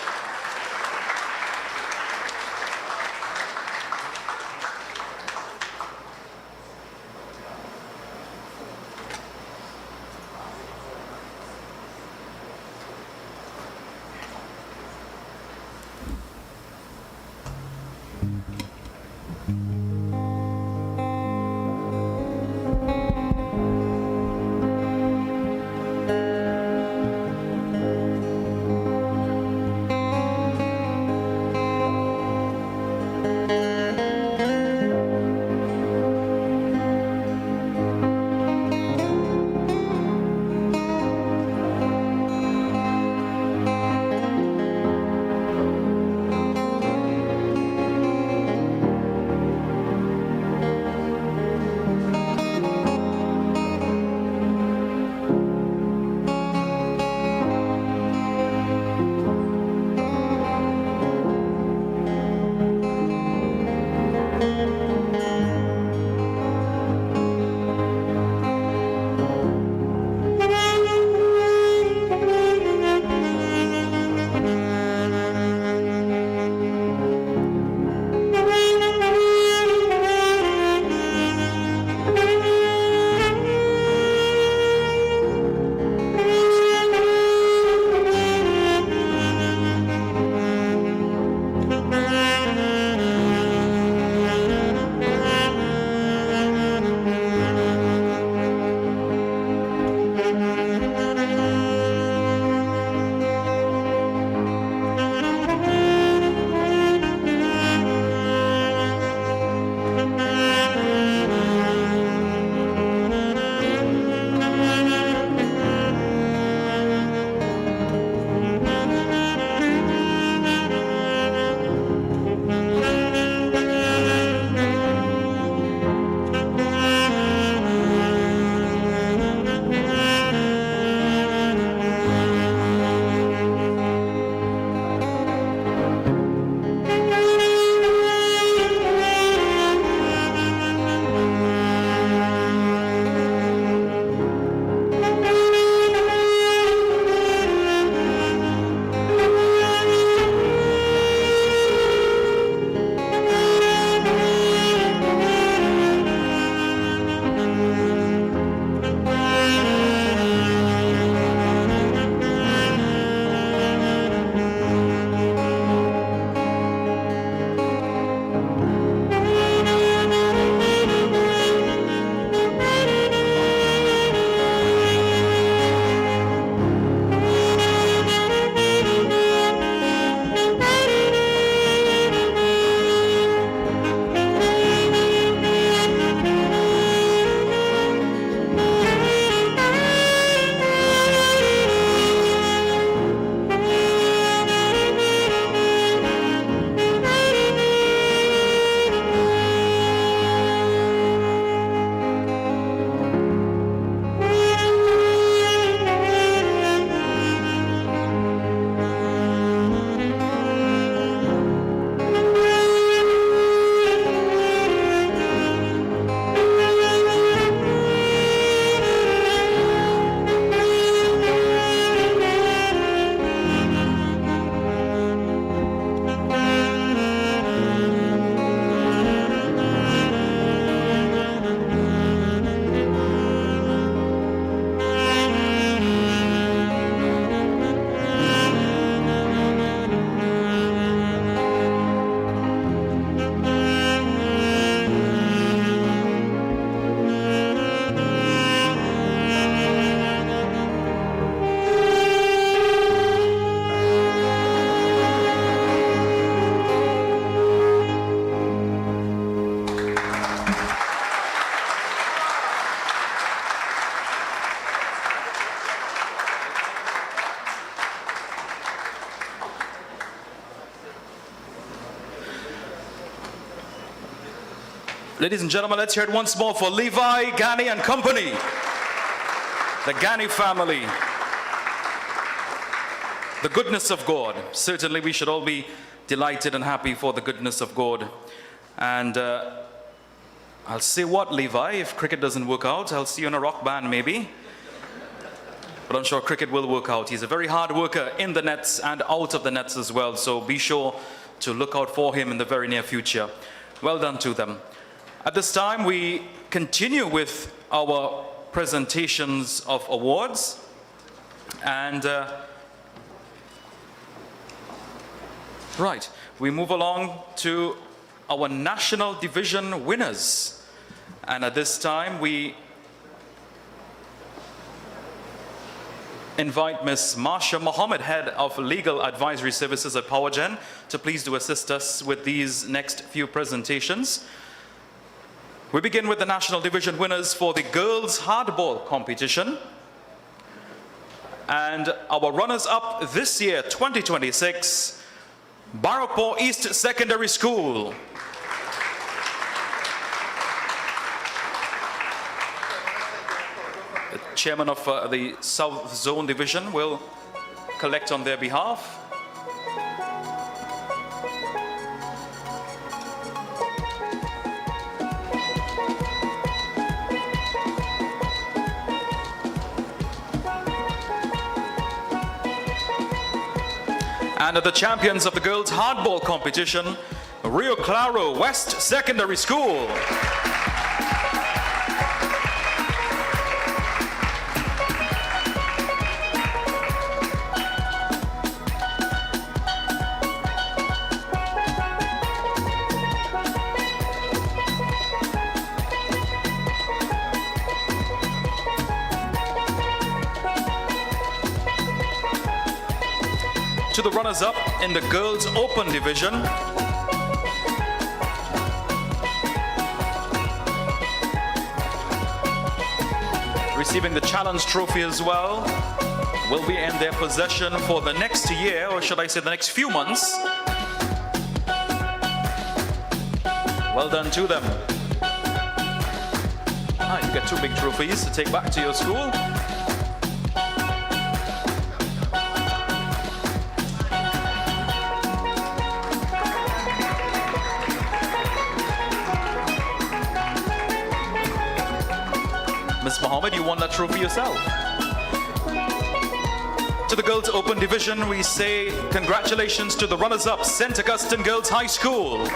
Ladies and gentlemen, let's hear it once more for Levi, Gani and company. The Gani family. The goodness of God. Certainly we should all be delighted and happy for the goodness of God. And I'll say what, Levi, if cricket doesn't work out, I'll see you in a rock band maybe. But I'm sure cricket will work out. He's a very hard worker in the nets and out of the nets as well. So be sure to look out for him in the very near future. Well done to them. At this time, we continue with our presentations of awards. And right, we move along to our national division winners. And at this time, we invite Ms. Marsha Mohammed, Head of Legal Advisory Services at Powergen, to please do assist us with these next few presentations. We begin with the national division winners for the girls hardball competition. And our runners-up this year, 2026, Barrackpore East Secondary School. The chairman of the South Zone Division will collect on their behalf. And the champions of the girls hardball competition, Rio Claro West Secondary School. To the runners-up in the girls open division, receiving the challenge trophy as well, will be in their possession for the next year, or should I say the next few months. Well done to them. You get two big trophies to take back to your school. Ms. Mohammed, you won that trophy yourself. To the girls open division, we say congratulations to the runners-up, St. Augustine Girls High School.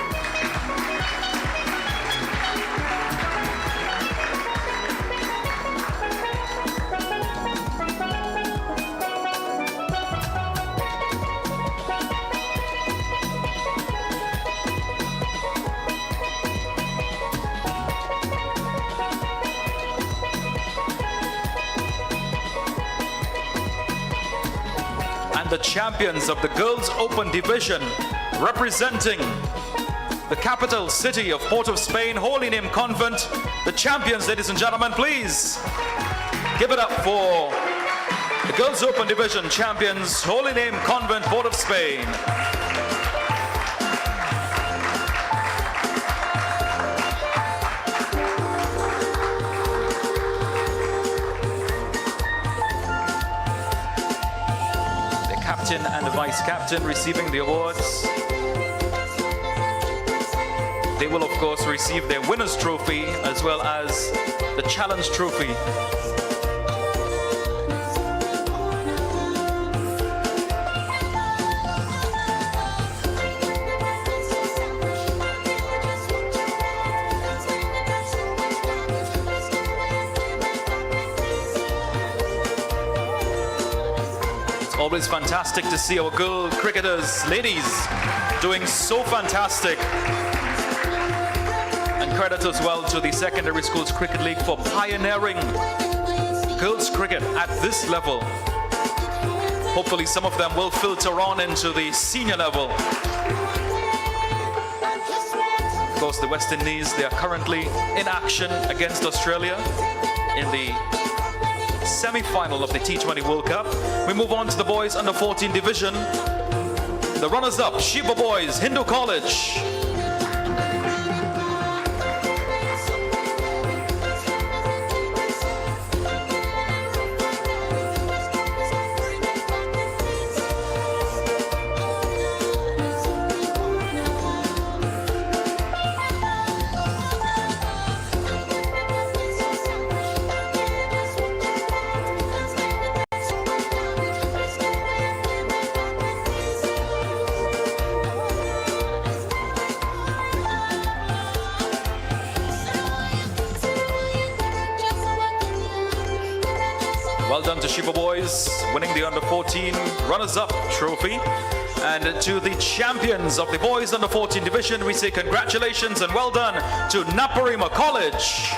The champions of the girls open division, representing the capital city of Port of Spain, Holy Name Convent. The champions, ladies and gentlemen, please give it up for the girls open division champions, Holy Name Convent, Port of Spain. And the vice captain receiving the awards. They will of course receive their winner's trophy as well as the challenge trophy. Always fantastic to see our girl cricketers, ladies, doing so fantastic. And credit as well to the Secondary Schools Cricket League for pioneering girls cricket at this level. Hopefully some of them will filter on into the senior level. Of course, the West Indies, they are currently in action against Australia in the semi-final of the T20 World Cup. We move on to the boys under 14 division. The runners-up, Sheba Boys, Hindu College. Well done to Sheba Boys, winning the under-14 runners-up trophy. And to the champions of the boys under-14 division, we say congratulations and well done to Naparima College.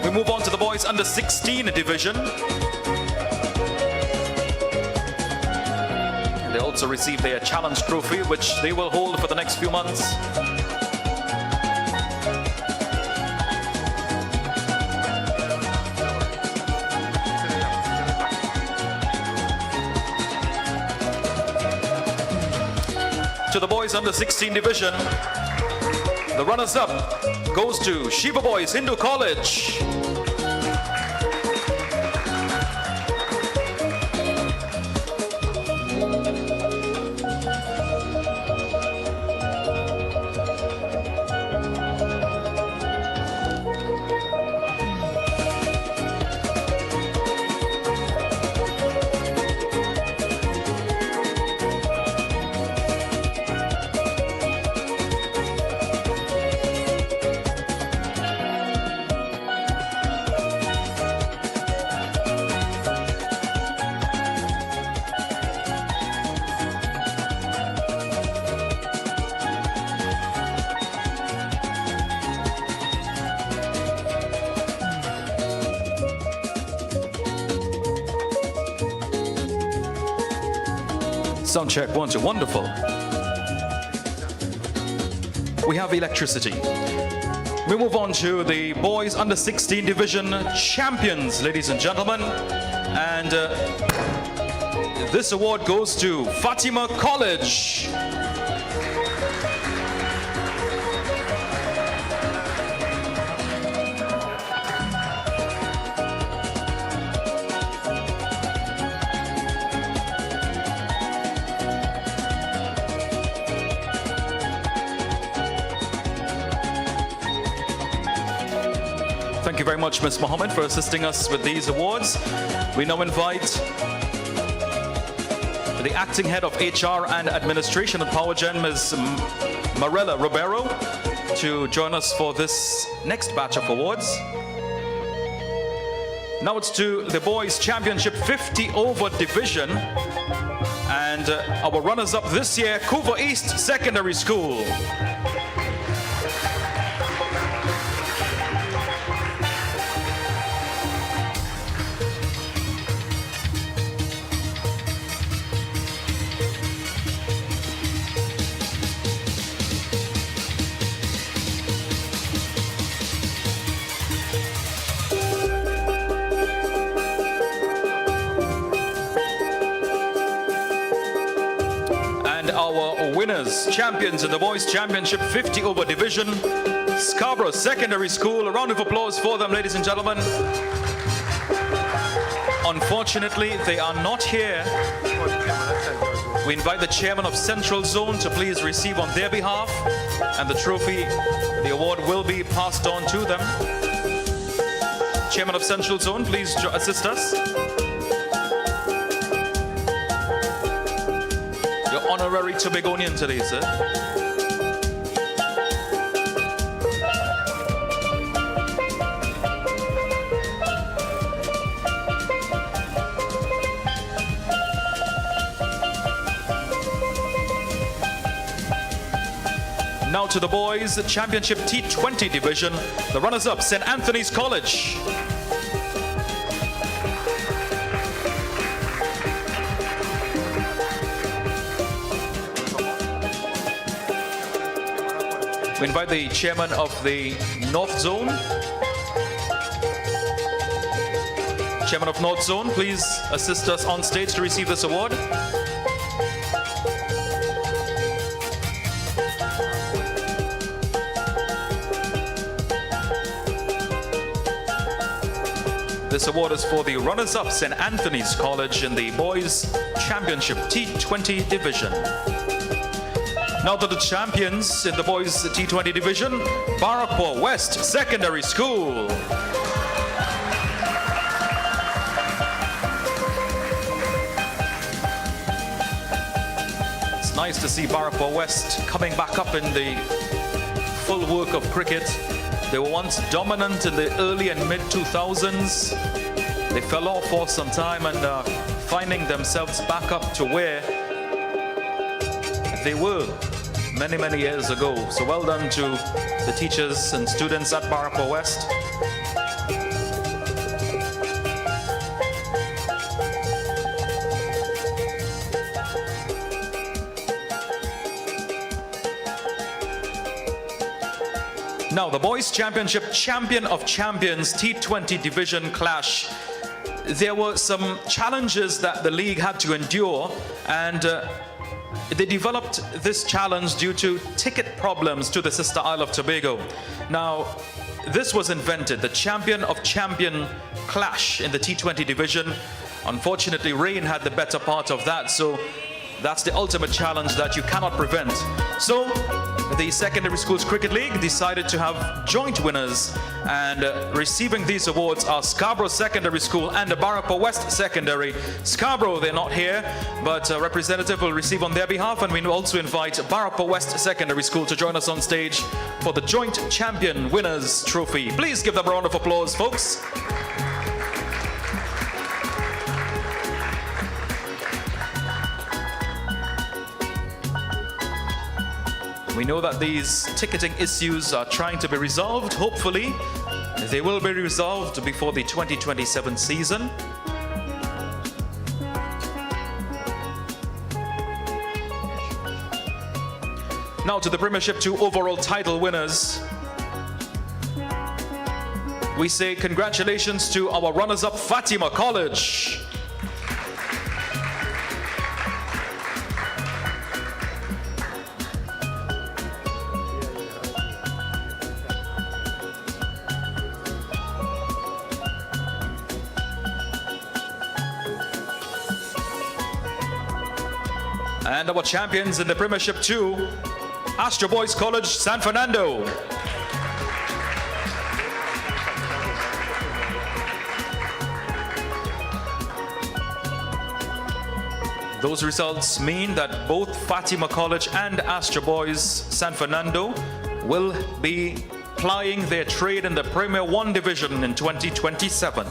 We move on to the boys under 16 division. They also receive their challenge trophy, which they will hold for the next few months. To the boys under 16 division, the runners-up goes to Sheba Boys Hindu College. Sound check, 1, 2, wonderful. We have electricity. We move on to the boys under 16 division champions, ladies and gentlemen. And this award goes to Fatima College. Thank you very much, Ms. Mohammed, for assisting us with these awards. We now invite the acting head of HR and administration at Powergen, Ms. Marella Ribeiro, to join us for this next batch of awards. Now it's to the boys championship 50 over division, and our runners-up this year, Couva East Secondary School. Our winners, champions in the boys championship 50 over division, Scarborough Secondary School. A round of applause for them, ladies and gentlemen. Unfortunately, they are not here. We invite the chairman of Central Zone to please receive on their behalf, and the trophy, the award will be passed on to them. Chairman of Central Zone, please assist us. Honorary Tobagonian today, sir. Now to the boys championship T20 division, the runners-up, St. Anthony's College. We invite the chairman of the North Zone. Chairman of North Zone, please assist us on stage to receive this award. This award is for the runners-up, St. Anthony's College in the boys championship T20 division. Now to the champions in the boys T20 division, Barrackpore West Secondary School. It's nice to see Barrackpore West coming back up in the full work of cricket. They were once dominant in the early and mid 2000s. They fell off for some time and are finding themselves back up to where they were many years ago. So well done to the teachers and students at Barrackpore West. Now the boys championship, champion of champions T20 division clash. There were some challenges that the league had to endure, and they developed this challenge due to ticket problems to the sister Isle of Tobago. Now, this was invented, the champion of champion clash in the T20 division. Unfortunately, rain had the better part of that, so that's the ultimate challenge that you cannot prevent. So, the Secondary Schools Cricket League decided to have joint winners, and receiving these awards are Scarborough Secondary School and the Barrackpore West Secondary. Scarborough, they're not here, but a representative will receive on their behalf, and we also invite Barrackpore West Secondary School to join us on stage for the joint champion winners trophy. Please give them a round of applause, folks. We know that these ticketing issues are trying to be resolved. Hopefully, they will be resolved before the 2027 season. Now to the Premiership 2 overall title winners. We say congratulations to our runners-up Fatima College. And our champions in the Premiership 2, Astra Boys College, San Fernando. Those results mean that both Fatima College and Astra Boys San Fernando will be plying their trade in the Premier 1 division in 2027.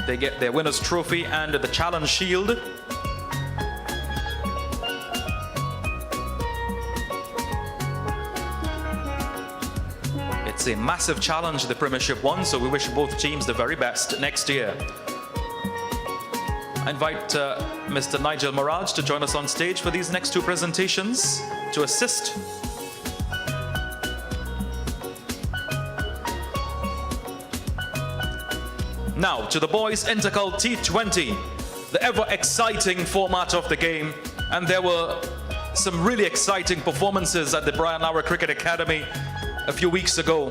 They get their winner's trophy and the challenge shield. It's a massive challenge, the Premiership 1, so we wish both teams the very best next year. I invite Mr. Nigel Mirage to join us on stage for these next two presentations to assist. Now to the boys Intercal T20, the ever exciting format of the game, and there were some really exciting performances at the Brian Lara Cricket Academy a few weeks ago.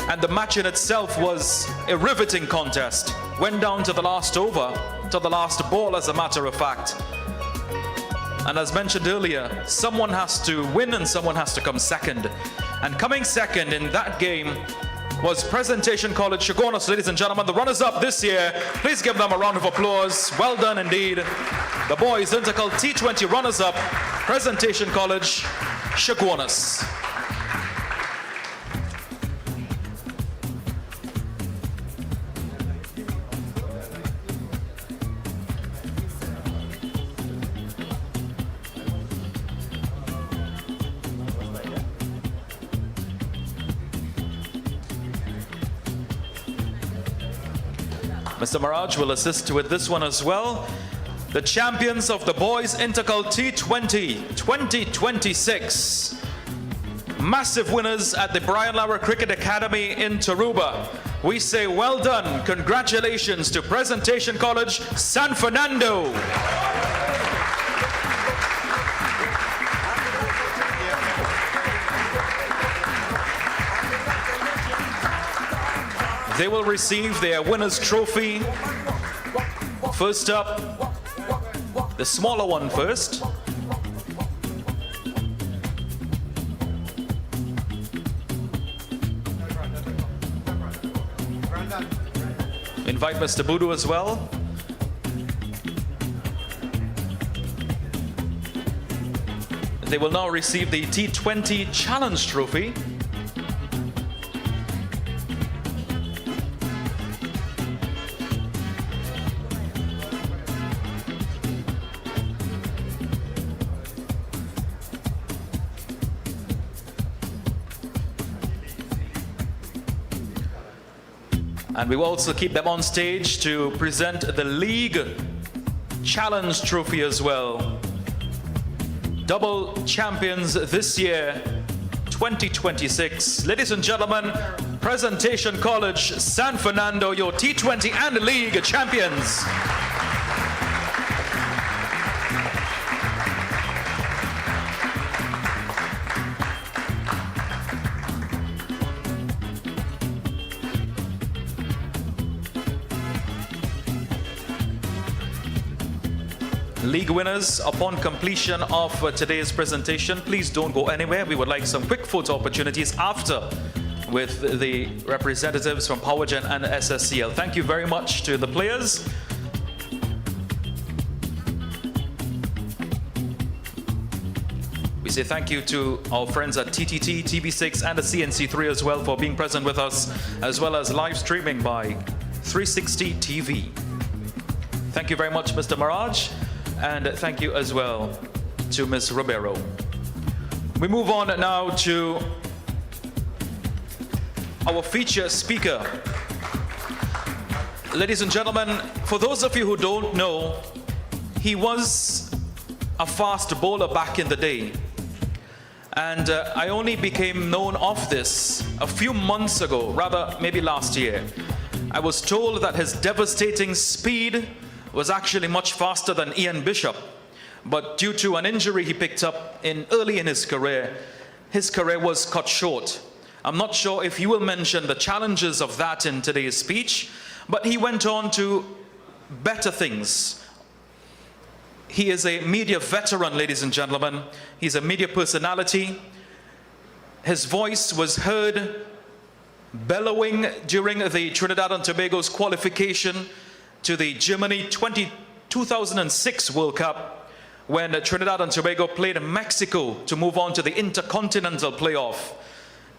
And the match in itself was a riveting contest. Went down to the last over, to the last ball as a matter of fact. And as mentioned earlier, someone has to win and someone has to come second. And coming second in that game was Presentation College Chaguanas, ladies and gentlemen, the runners-up this year. Please give them a round of applause. Well done indeed. The boys Intercal T20 runners-up, Presentation College Chaguanas. Mr. Mirage will assist with this one as well. The champions of the boys Intercal T20 2026. Massive winners at the Brian Lara Cricket Academy in Tarouba. We say well done, congratulations to Presentation College San Fernando. They will receive their winner's trophy. First up, the smaller one first. Invite Mr. Boodoo as well. They will now receive the T20 Challenge Trophy. And we will also keep them on stage to present the League Challenge Trophy as well. Double champions this year, 2026. Ladies and gentlemen, Presentation College, San Fernando, your T20 and League champions. League winners, upon completion of today's presentation, please don't go anywhere. We would like some quick photo opportunities after with the representatives from Powergen and Sscl. Thank you very much to the players. We say thank you to our friends at TTT, TV6 and the CNC3 as well for being present with us, as well as live streaming by 360 TV. Thank you very much, Mr. Mirage. And thank you as well to Ms. Ribeiro. We move on now to our feature speaker. Ladies and gentlemen, for those of you who don't know, he was a fast bowler back in the day. And I only became known of this a few months ago, rather maybe last year. I was told that his devastating speed was actually much faster than Ian Bishop, but due to an injury he picked up early in his career was cut short. I'm not sure if he will mention the challenges of that in today's speech, but he went on to better things. He is a media veteran, ladies and gentlemen. He's a media personality. His voice was heard bellowing during the Trinidad and Tobago's qualification to the Germany 2006 World Cup, when Trinidad and Tobago played Mexico to move on to the Intercontinental Playoff.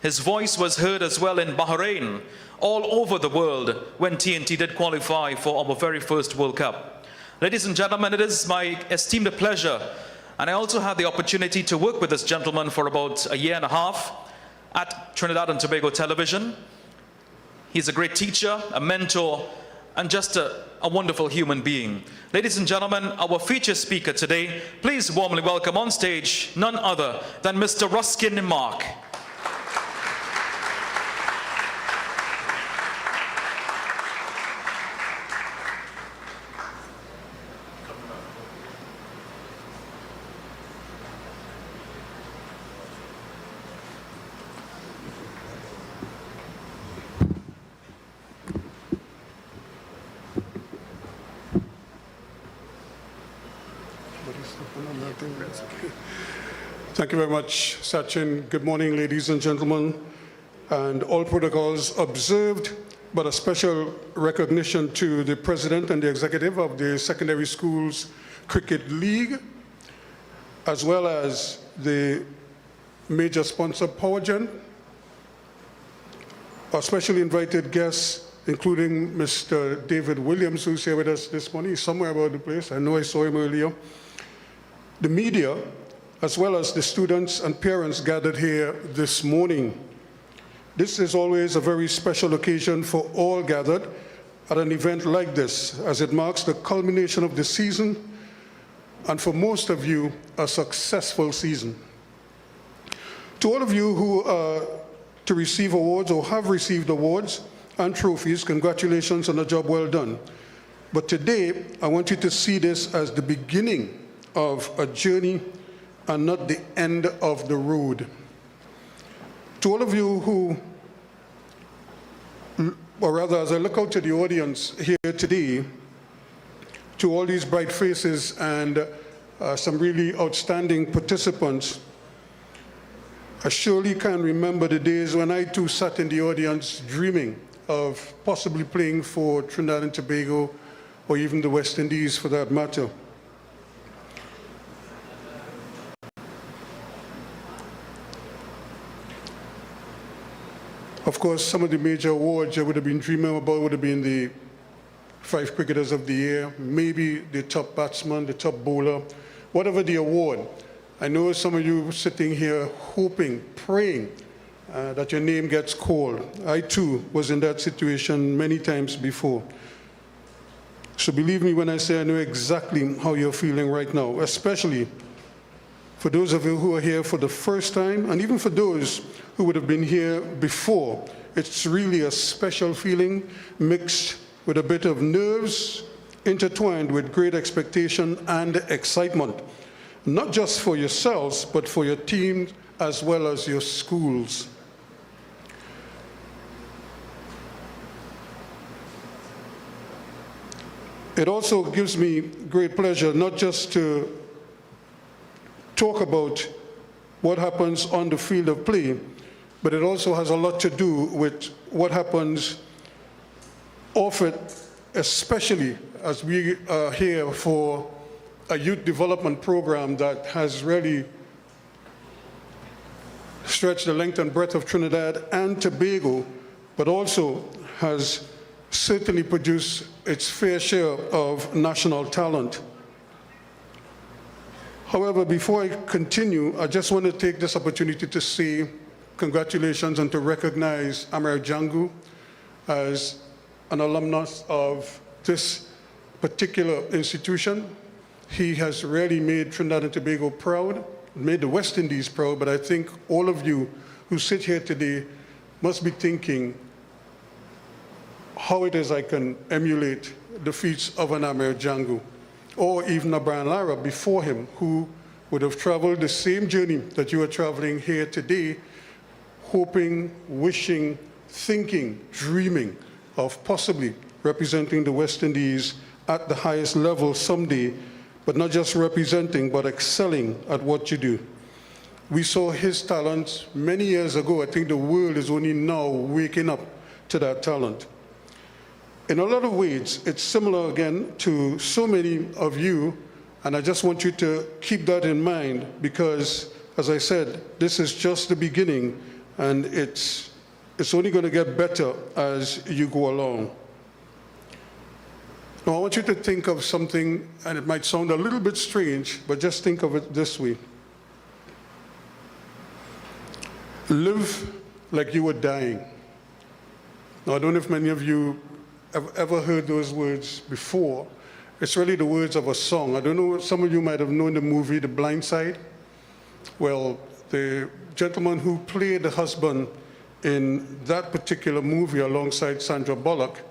His voice was heard as well in Bahrain, all over the world, when TNT did qualify for our very first World Cup. Ladies and gentlemen, it is my esteemed pleasure, and I also had the opportunity to work with this gentleman for about a year and a half at Trinidad and Tobago Television. He's a great teacher, a mentor, and just a wonderful human being. Ladies and gentlemen, our feature speaker today, please warmly welcome on stage none other than Mr. Ruskin Mark. Thank you very much, Sachin. Good morning, ladies and gentlemen, and all protocols observed, but a special recognition to the president and the executive of the Secondary Schools Cricket League, as well as the major sponsor, Powergen, our specially invited guests, including Mr. David Williams, who's here with us this morning. He's somewhere about the place. I know I saw him earlier. The media, as well as the students and parents gathered here this morning. This is always a very special occasion for all gathered at an event like this, as it marks the culmination of the season, and for most of you, a successful season. To all of you who are to receive awards or have received awards and trophies, congratulations on a job well done. But today, I want you to see this as the beginning of a journey and not the end of the road. To all of you who, or rather as I look out to the audience here today, to all these bright faces and some really outstanding participants, I surely can remember the days when I too sat in the audience dreaming of possibly playing for Trinidad and Tobago or even the West Indies for that matter. Of course, some of the major awards I would have been dreaming about would have been the 5 Cricketers of the Year, maybe the top batsman, the top bowler, whatever the award. I know some of you sitting here hoping, praying that your name gets called. I too was in that situation many times before. So believe me when I say I know exactly how you're feeling right now, especially for those of you who are here for the first time, and even for those who would have been here before. It's really a special feeling mixed with a bit of nerves, intertwined with great expectation and excitement, not just for yourselves, but for your team as well as your schools. It also gives me great pleasure not just to talk about what happens on the field of play, but it also has a lot to do with what happens off it, especially as we are here for a youth development program that has really stretched the length and breadth of Trinidad and Tobago, but also has certainly produced its fair share of national talent. However, before I continue, I just want to take this opportunity to say congratulations and to recognize Amir Jangu as an alumnus of this particular institution. He has really made Trinidad and Tobago proud, made the West Indies proud, but I think all of you who sit here today must be thinking how it is I can emulate the feats of an Amir Jangu, or even a Brian Lara before him, who would have traveled the same journey that you are traveling here today, hoping, wishing, thinking, dreaming of possibly representing the West Indies at the highest level someday, but not just representing, but excelling at what you do. We saw his talent many years ago. I think the world is only now waking up to that talent. In a lot of ways, it's similar again to so many of you, and I just want you to keep that in mind because, as I said, this is just the beginning, and it's only going to get better as you go along. Now, I want you to think of something, and it might sound a little bit strange, but just think of it this way. Live like you were dying. Now, I don't know if many of you have ever heard those words before. It's really the words of a song. I don't know, some of you might have known the movie The Blind Side. Well, the gentleman who played the husband in that particular movie alongside Sandra Bullock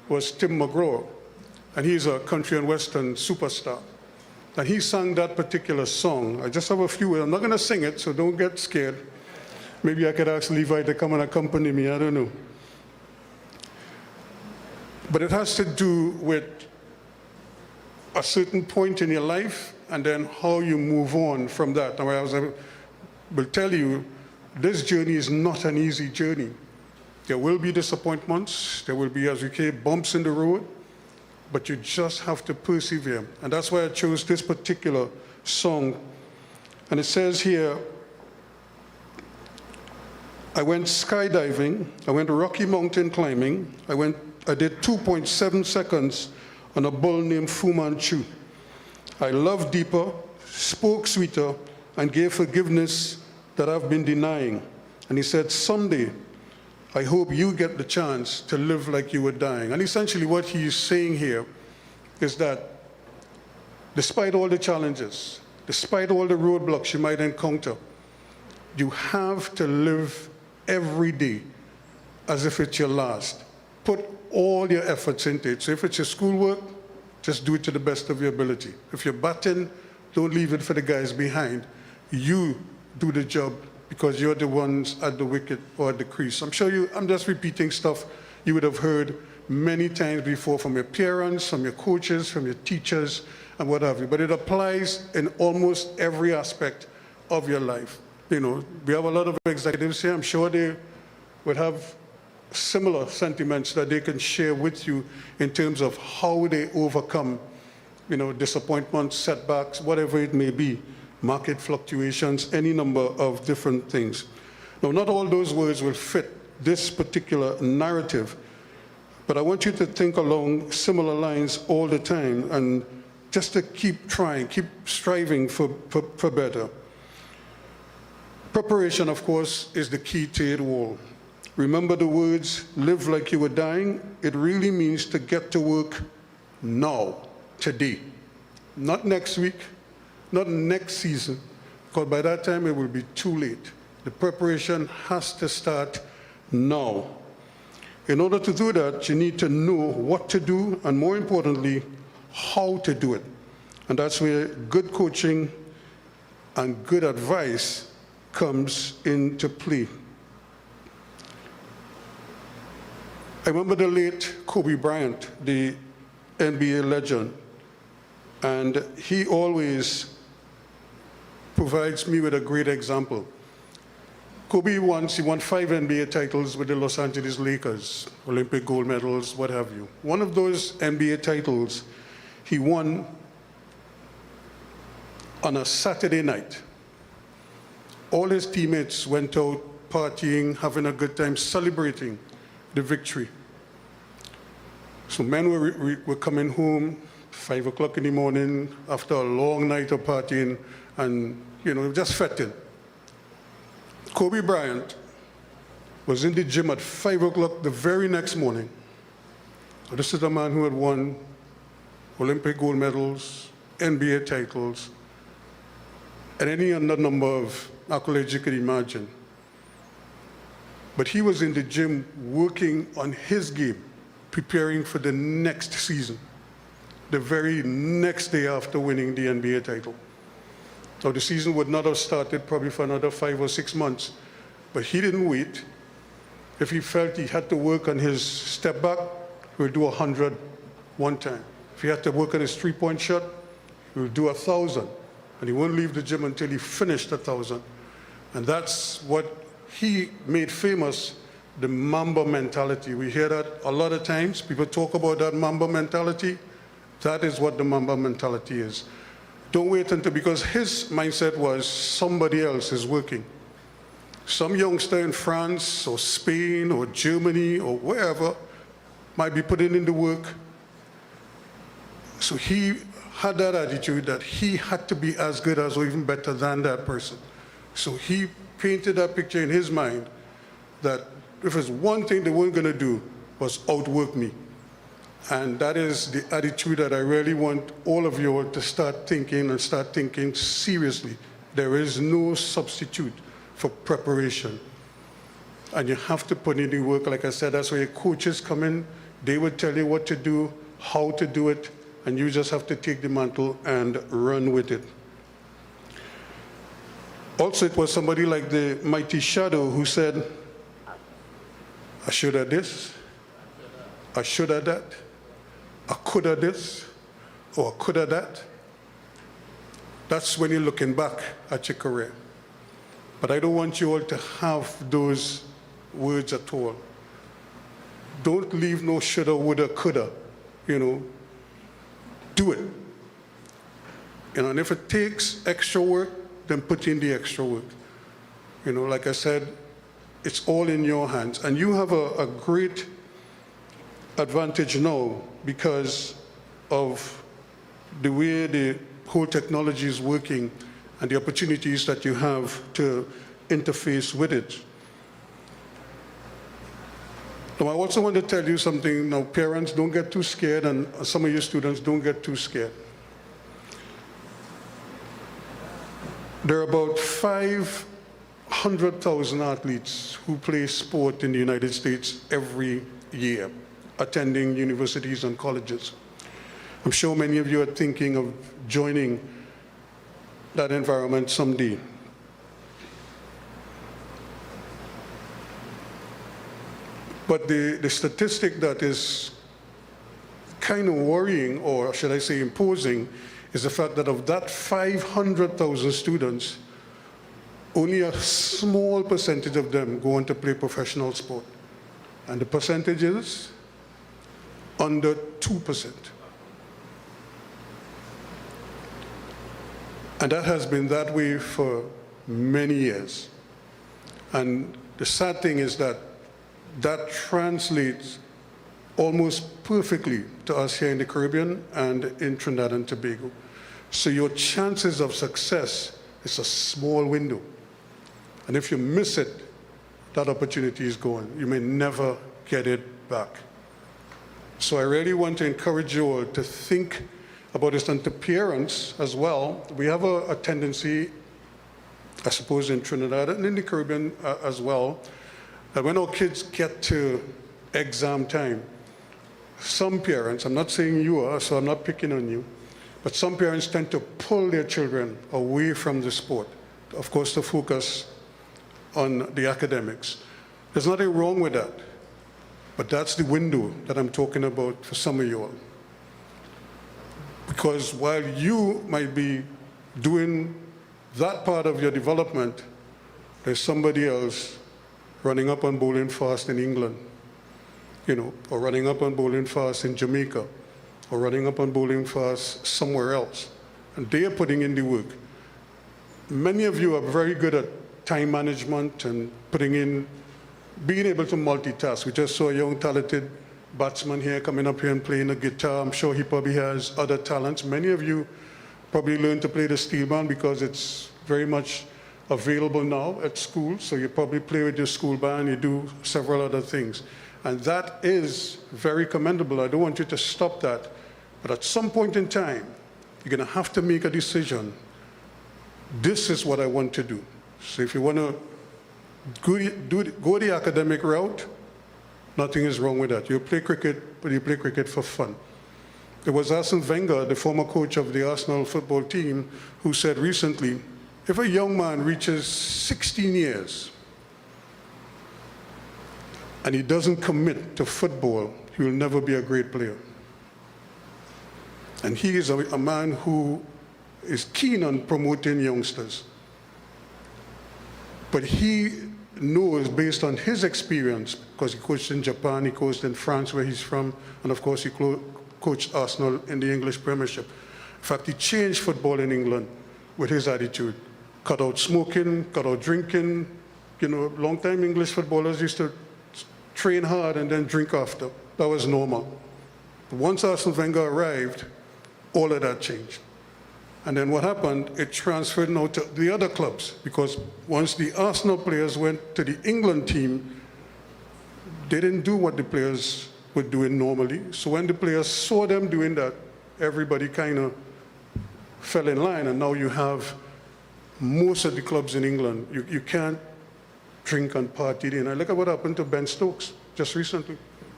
was Tim McGraw, and he's a country and western superstar. And he sang that particular song. I just have a few, I'm not gonna sing it, so don't get scared. Maybe I could ask Levi to come and accompany me, I don't know. But it has to do with a certain point in your life and then how you move on from that. Now, I will tell you, this journey is not an easy journey. There will be disappointments, there will be, as we say, bumps in the road, but you just have to persevere. And that's why I chose this particular song. And it says here, I went skydiving, I went Rocky Mountain climbing, I did 2.7 seconds on a bull named Fu Manchu. I loved deeper, spoke sweeter, and gave forgiveness that I've been denying. And he said, someday, I hope you get the chance to live like you were dying. And essentially what he's saying here is that despite all the challenges, despite all the roadblocks you might encounter, you have to live every day as if it's your last. Put all your efforts into it. So if it's your schoolwork, just do it to the best of your ability. If you're batting, don't leave it for the guys behind. You do the job because you're the ones at the wicket or at the crease. I'm just repeating stuff you would have heard many times before from your parents, from your coaches, from your teachers, and what have you. But it applies in almost every aspect of your life. You know, we have a lot of executives here. I'm sure they would have similar sentiments that they can share with you in terms of how they overcome, you know, disappointments, setbacks, whatever it may be, market fluctuations, any number of different things. Now, not all those words will fit this particular narrative, but I want you to think along similar lines all the time and just to keep trying, keep striving for better. Preparation, of course, is the key to it all. Remember the words, live like you were dying? It really means to get to work now, today. Not next week, not next season, because by that time it will be too late. The preparation has to start now. In order to do that, you need to know what to do and, more importantly, how to do it. And that's where good coaching and good advice comes into play. I remember the late Kobe Bryant, the NBA legend, and he always provides me with a great example. Kobe won 5 NBA titles with the Los Angeles Lakers, Olympic gold medals, what have you. One of those NBA titles he won on a Saturday night. All his teammates went out partying, having a good time, celebrating the victory. So men were coming home 5 o'clock in the morning after a long night of partying and, you know, just fetting. Kobe Bryant was in the gym at 5 o'clock the very next morning. So this is a man who had won Olympic gold medals, NBA titles, and any other number of accolades you could imagine. But he was in the gym working on his game, preparing for the next season, the very next day after winning the NBA title. So the season would not have started probably for another 5 or 6 months, but he didn't wait. If he felt he had to work on his step back, he would do 100 one time. If he had to work on his three-point shot, he would do 1,000. And he wouldn't leave the gym until he finished 1,000. And that's what he made famous, the Mamba mentality. We hear that a lot of times. People talk about that Mamba mentality. That is what the Mamba mentality is. Don't wait until, because his mindset was somebody else is working. Some youngster in France or Spain or Germany or wherever might be putting in the work. So he had that attitude that he had to be as good as or even better than that person. So he painted that picture in his mind that if there's one thing they weren't going to do was outwork me. And that is the attitude that I really want all of you to start thinking and start thinking seriously. There is no substitute for preparation. And you have to put in the work. Like I said, that's where your coaches come in. They will tell you what to do, how to do it, and you just have to take the mantle and run with it. Also, it was somebody like the mighty Shadow who said, I should have this, I should have that, I could have this, or I could have that. That's when you're looking back at your career. But I don't want you all to have those words at all. Don't leave no shoulda, woulda, coulda, you know. Do it. You know, and if it takes extra work, then put in the extra work. You know, like I said, it's all in your hands. And you have a great advantage now because of the way the whole technology is working and the opportunities that you have to interface with it. Now, I also want to tell you something. Now, parents, don't get too scared, and some of your students, don't get too scared. There are about 500,000 athletes who play sport in the United States every year, attending universities and colleges. I'm sure many of you are thinking of joining that environment someday. But the statistic that is kind of worrying, or should I say imposing, is the fact that of that 500,000 students, only a small percentage of them go on to play professional sport. And the percentage is under 2%. And that has been that way for many years. And the sad thing is that that translates almost perfectly to us here in the Caribbean and in Trinidad and Tobago. So your chances of success is a small window. And if you miss it, that opportunity is gone. You may never get it back. So I really want to encourage you all to think about this, and to parents as well. We have a tendency, I suppose, in Trinidad and in the Caribbean as well, that when our kids get to exam time, some parents, I'm not saying you are, so I'm not picking on you, but some parents tend to pull their children away from the sport, of course, to focus on the academics. There's nothing wrong with that, but that's the window that I'm talking about for some of you all. Because while you might be doing that part of your development, there's somebody else running up on bowling fast in England, or running up on bowling fast in Jamaica, or running up on bowling fast somewhere else. And they are putting in the work. Many of you are very good at time management and being able to multitask. We just saw a young talented batsman here coming up here and playing the guitar. I'm sure he probably has other talents. Many of you probably learned to play the steel band because it's very much available now at school. So you probably play with your school band, you do several other things. And that is very commendable. I don't want you to stop that. But at some point in time, you're going to have to make a decision. This is what I want to do. So if you want to go the academic route, nothing is wrong with that. You play cricket, but you play cricket for fun. It was Arsene Wenger, the former coach of the Arsenal football team, who said recently, if a young man reaches 16 years and he doesn't commit to football, he will never be a great player. And he is a man who is keen on promoting youngsters. But he knows, based on his experience, because he coached in Japan, he coached in France, where he's from, and of course he coached Arsenal in the English Premiership. In fact, he changed football in England with his attitude. Cut out smoking, cut out drinking. Long-time English footballers used to train hard and then drink after. That was normal. But once Arsene Wenger arrived, all of that changed. And then what happened, it transferred now to the other clubs, because once the Arsenal players went to the England team, they didn't do what the players were doing normally. So when the players saw them doing that, everybody kind of fell in line, and now you have most of the clubs in England, you can't drink and party. And I look at what happened to Ben Stokes just recently.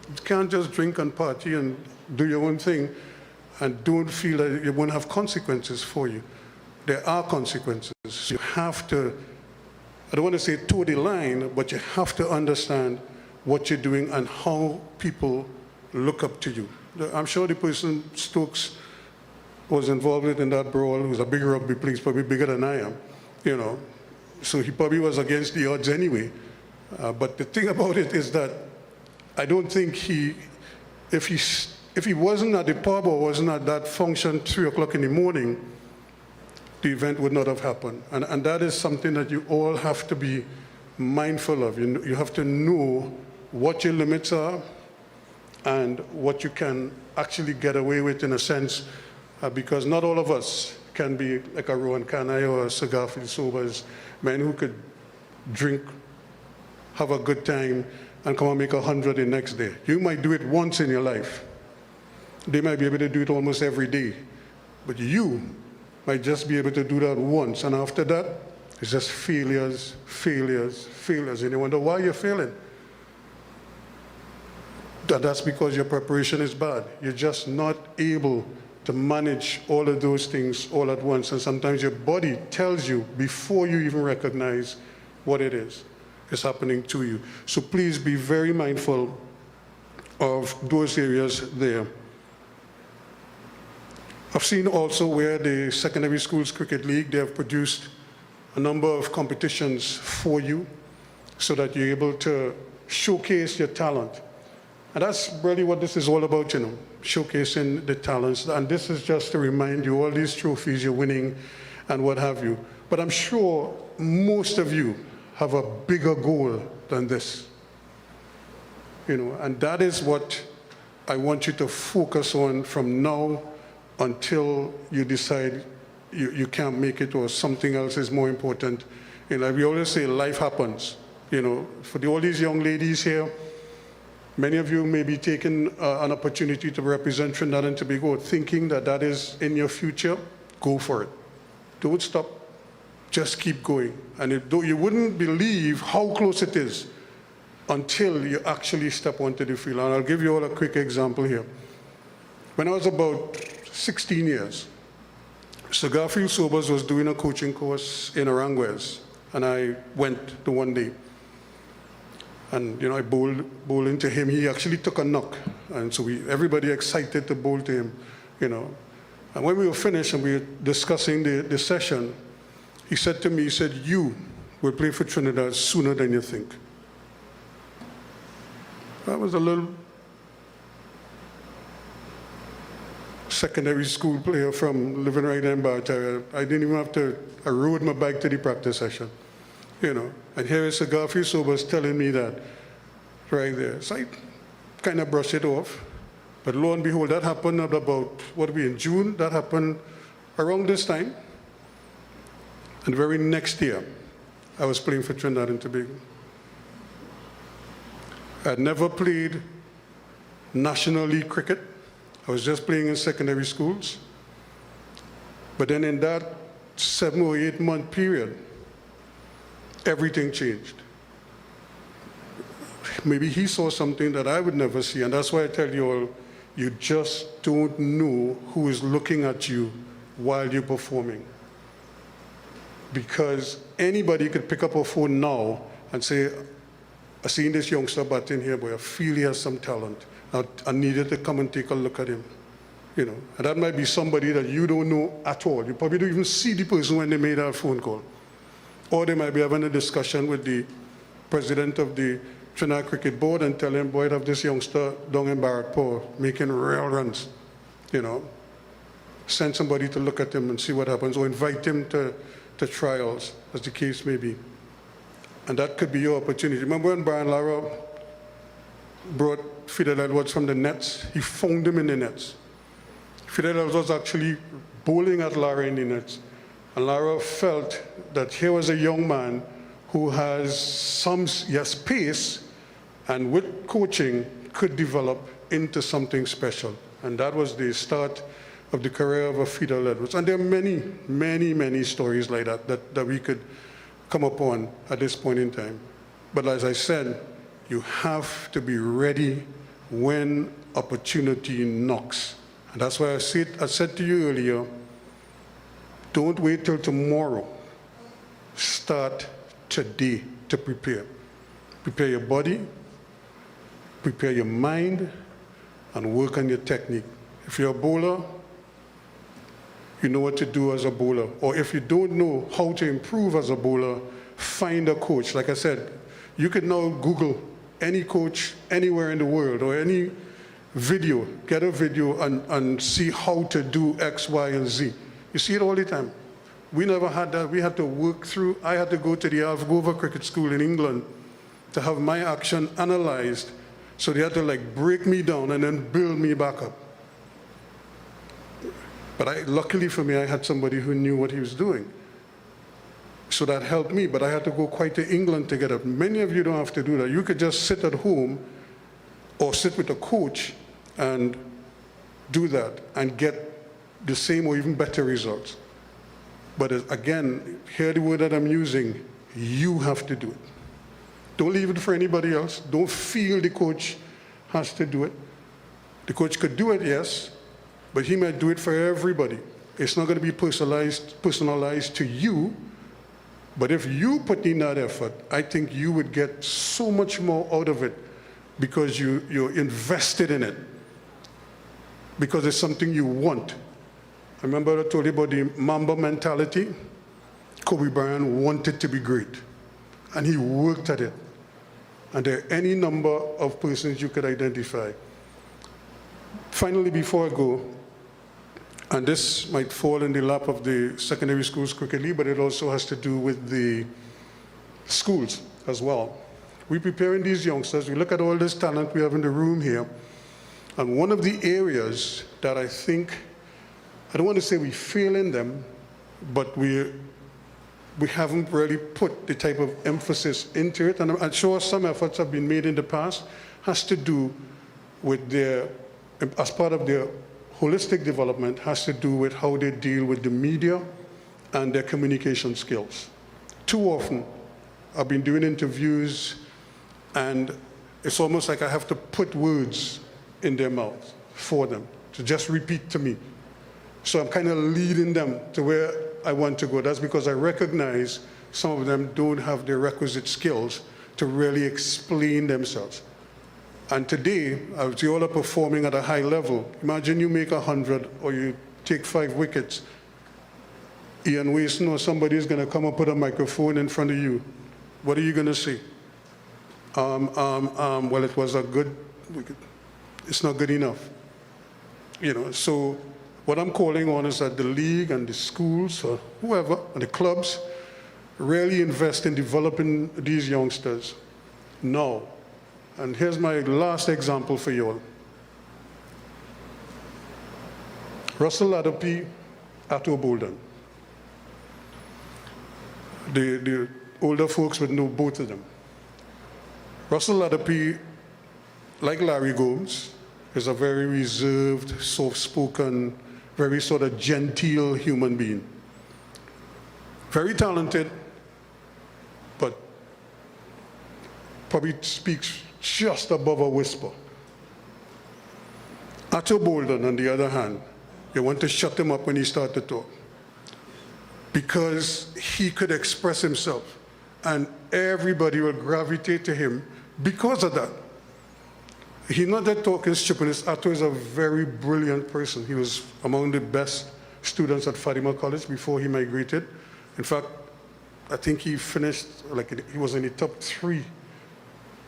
You can't just drink and party and do your own thing and don't feel that it won't have consequences for you. There are consequences. You have to, I don't want to say toe the line, but you have to understand what you're doing and how people look up to you. I'm sure the person Stokes was involved in that brawl, who's a big rugby player, probably bigger than I am, So he probably was against the odds anyway. But the thing about it is that I don't think if he wasn't at the pub or wasn't at that function 3 o'clock in the morning, the event would not have happened. And that is something that you all have to be mindful of. You have to know what your limits are and what you can actually get away with, in a sense, because not all of us can be like a Rowan Canai or a Sagafil Sobers, men who could drink, have a good time, and come and make 100 the next day. You might do it once in your life. They might be able to do it almost every day. But you might just be able to do that once, and after that, it's just failures, failures, failures, and you wonder why you're failing. That's because your preparation is bad. You're just not able to manage all of those things all at once, and sometimes your body tells you before you even recognize what it is happening to you. So please be very mindful of those areas there. I've seen also where the Secondary Schools Cricket League, they have produced a number of competitions for you so that you're able to showcase your talent. And that's really what this is all about, you know, showcasing the talents. And this is just to remind you all these trophies you're winning and what have you. But I'm sure most of you have a bigger goal than this. You know, and that is what I want you to focus on from now until you decide you can't make it or something else is more important. You know, we always say life happens. You know, for all these young ladies here, many of you may be taking an opportunity to represent Trinidad and Tobago, thinking that that is in your future. Go for it. Don't stop. Just keep going. And you wouldn't believe how close it is until you actually step onto the field. And I'll give you all a quick example here. When I was about 16 years, Sir Garfield Sobers was doing a coaching course in Aranguez, and I went the one day. And, you know, I bowled into him. He actually took a knock. And so everybody excited to bowl to him, you know. And when we were finished and we were discussing the session, he said to me, he said, you will play for Trinidad sooner than you think. That was a little secondary school player from living right in Bartow. I didn't even have to, I rode my bike to the practice session, you know. And here is Sir Garfield Sobers telling me that right there. So I kind of brushed it off. But lo and behold, that happened at about, what are we in June? That happened around this time. And the very next year, I was playing for Trinidad and Tobago. I had never played National League cricket. I was just playing in secondary schools. But then in that 7 or 8 month period, everything changed. Maybe he saw something that I would never see, and that's why I tell you all, you just don't know who is looking at you while you're performing. Because anybody could pick up a phone now and say, I seen this youngster batting here, but I feel he has some talent. I needed to come and take a look at him. You know, and that might be somebody that you don't know at all. You probably don't even see the person when they made that phone call. Or they might be having a discussion with the president of the Trinidad Cricket Board and tell him, boy, I have this youngster down in Barrackpore making real runs. You know, send somebody to look at him and see what happens, or invite him to trials, as the case may be. And that could be your opportunity. Remember when Brian Lara brought Fidel Edwards from the nets? He found him in the nets. Fidel Edwards was actually bowling at Lara in the nets. And Lara felt that here was a young man who has some, yes, pace, and with coaching could develop into something special. And that was the start of the career of a Fidel Edwards. And there are many, many, many stories like that we could come upon at this point in time. But as I said, you have to be ready when opportunity knocks. And that's why I said to you earlier, don't wait till tomorrow. Start today to prepare. Prepare your body, prepare your mind, and work on your technique. If you're a bowler, you know what to do as a bowler. Or if you don't know how to improve as a bowler, find a coach. Like I said, you can now Google any coach anywhere in the world or any video, get a video and see how to do X, Y, and Z. You see it all the time. We never had that. We had to work through. I had to go to the Alfgova Cricket School in England to have my action analyzed. So they had to like break me down and then build me back up. But luckily for me, I had somebody who knew what he was doing. So that helped me, but I had to go quite to England to get it. Many of you don't have to do that. You could just sit at home or sit with a coach and do that and get the same or even better results. But again, hear the word that I'm using, you have to do it. Don't leave it for anybody else. Don't feel the coach has to do it. The coach could do it, yes, but he might do it for everybody. It's not going to be personalized to you. But if you put in that effort, I think you would get so much more out of it because you're invested in it, because it's something you want. remember I told you about the Mamba mentality. Kobe Bryant wanted to be great, and he worked at it. And there are any number of persons you could identify. Finally, before I go, and this might fall in the lap of the secondary schools quickly, but it also has to do with the schools as well. We're preparing these youngsters. We look at all this talent we have in the room here. And one of the areas that I think, I don't want to say we fail in them, but we haven't really put the type of emphasis into it. And I'm sure some efforts have been made in the past, has to do with their, as part of their holistic development, has to do with how they deal with the media and their communication skills. Too often, I've been doing interviews, and it's almost like I have to put words in their mouths for them to just repeat to me. So I'm kind of leading them to where I want to go. That's because I recognize some of them don't have the requisite skills to really explain themselves. And today, as you all are performing at a high level, imagine you make 100 or you take 5 wickets. Ian Wason or somebody is going to come and put a microphone in front of you. What are you going to say? Well, it was a good wicket. It's not good enough. You know, so what I'm calling on is that the league and the schools or whoever, and the clubs, really invest in developing these youngsters now. And here's my last example for you all. Russell Ladopy, Atto Bolden. The older folks would know both of them. Russell Ladopy, like Larry Gomes, is a very reserved, soft-spoken, very sort of genteel human being. Very talented, but probably speaks just above a whisper. Atto Bolden, on the other hand, you want to shut him up when he starts to talk, because he could express himself, and everybody will gravitate to him because of that. He's not that talking stupidness. Atto is a very brilliant person. He was among the best students at Fatima College before he migrated. In fact, I think he finished, he was in the top 3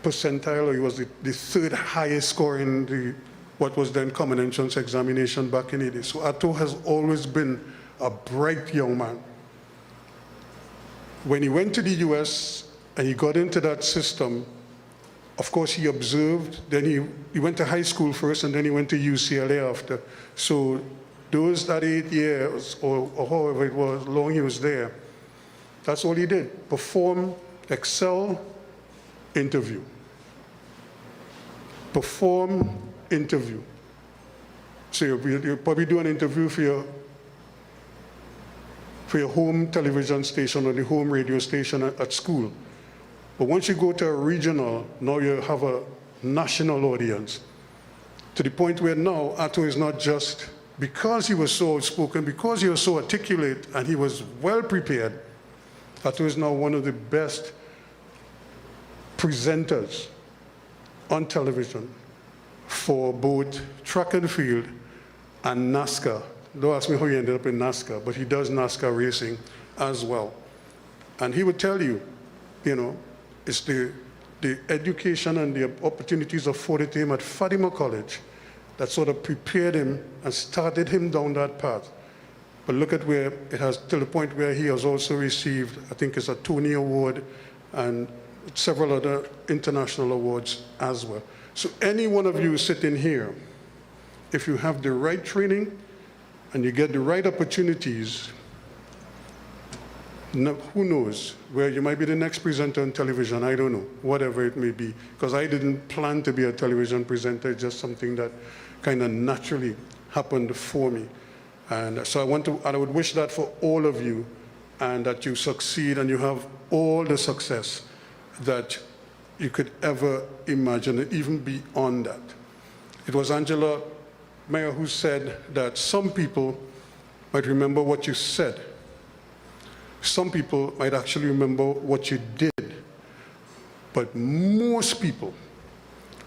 percentile, or he was the 3rd highest score in what was then common entrance examination back in the day. So Atto has always been a bright young man. When he went to the US and he got into that system, of course he observed, then he went to high school first, and then he went to UCLA after. So that 8 years, or however it was, long he was there, that's all he did. Perform, excel, interview. Perform, interview. So you'll probably do an interview for your home television station or the home radio station at school. But once you go to a regional, now you have a national audience. To the point where now Atto is not just, because he was so outspoken, because he was so articulate and he was well prepared, Atto is now one of the best presenters on television for both track and field and NASCAR. Don't ask me how he ended up in NASCAR, but he does NASCAR racing as well. And he would tell you, it's the education and the opportunities afforded to him at Fatima College that sort of prepared him and started him down that path. But look at where it has, to the point where he has also received, I think it's a Tony Award and several other international awards as well. So any one of you sitting here, if you have the right training and you get the right opportunities, who knows, where you might be the next presenter on television, I don't know, whatever it may be. Because I didn't plan to be a television presenter, it's just something that kind of naturally happened for me. And so I would wish that for all of you, and that you succeed and you have all the success that you could ever imagine, and even beyond that. It was Angela Mayer who said that some people might remember what you said. Some people might actually remember what you did. But most people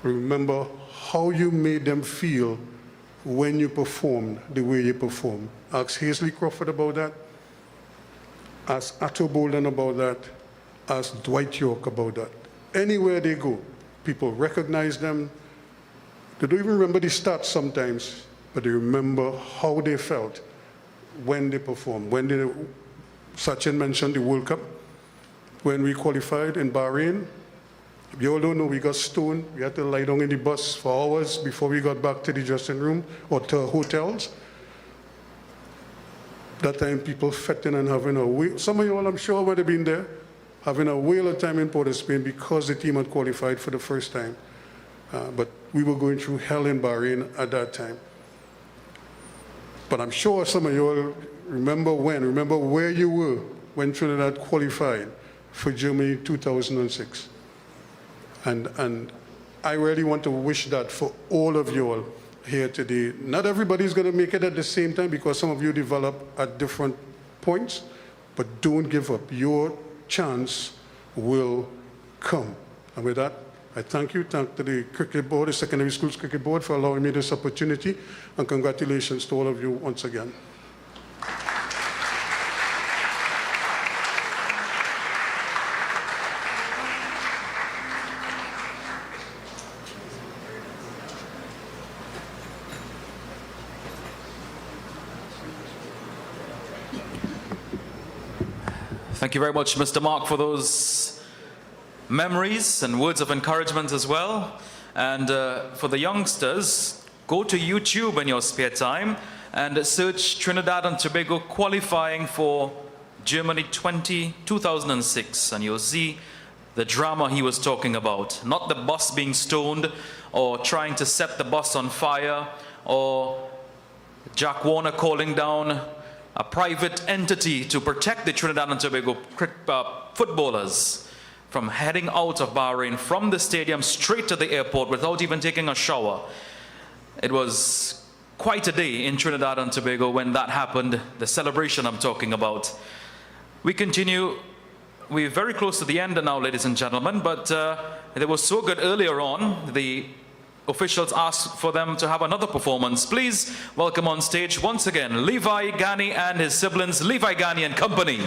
remember how you made them feel when you performed the way you performed. Ask Hazley Crawford about that. Ask Atto Bolden about that. Ask Dwight York about that. Anywhere they go, people recognize them. They don't even remember the stats sometimes, but they remember how they felt when they performed. When Sachin mentioned the World Cup, when we qualified in Bahrain, you all don't know, we got stoned. We had to lie down in the bus for hours before we got back to the dressing room or to hotels. That time people fetting and having a whale. Some of you all, I'm sure, would have been there, having a whale of time in Port of Spain because the team had qualified for the first time. But we were going through hell in Bahrain at that time. But I'm sure some of you all remember where you were when Trinidad qualified for Germany 2006. And I really want to wish that for all of you all here today. Not everybody's going to make it at the same time because some of you develop at different points, but don't give up. Your chance will come. And with that, I thank you. Thank to the cricket board, the secondary schools cricket board, for allowing me this opportunity, and congratulations to all of you once again. Thank you very much, Mr. Mark, for those memories and words of encouragement as well. And for the youngsters, go to YouTube in your spare time and search Trinidad and Tobago qualifying for Germany 2006, and you'll see the drama he was talking about. Not the bus being stoned or trying to set the bus on fire or Jack Warner calling down a private entity to protect the Trinidad and Tobago footballers from heading out of Bahrain from the stadium straight to the airport without even taking a shower. It was quite a day in Trinidad and Tobago when that happened, the celebration I'm talking about. We continue. We're very close to the end now, ladies and gentlemen, but it was so good earlier on. The officials asked for them to have another performance. Please welcome on stage once again Levi Ghani and his siblings, Levi Ghani and Company.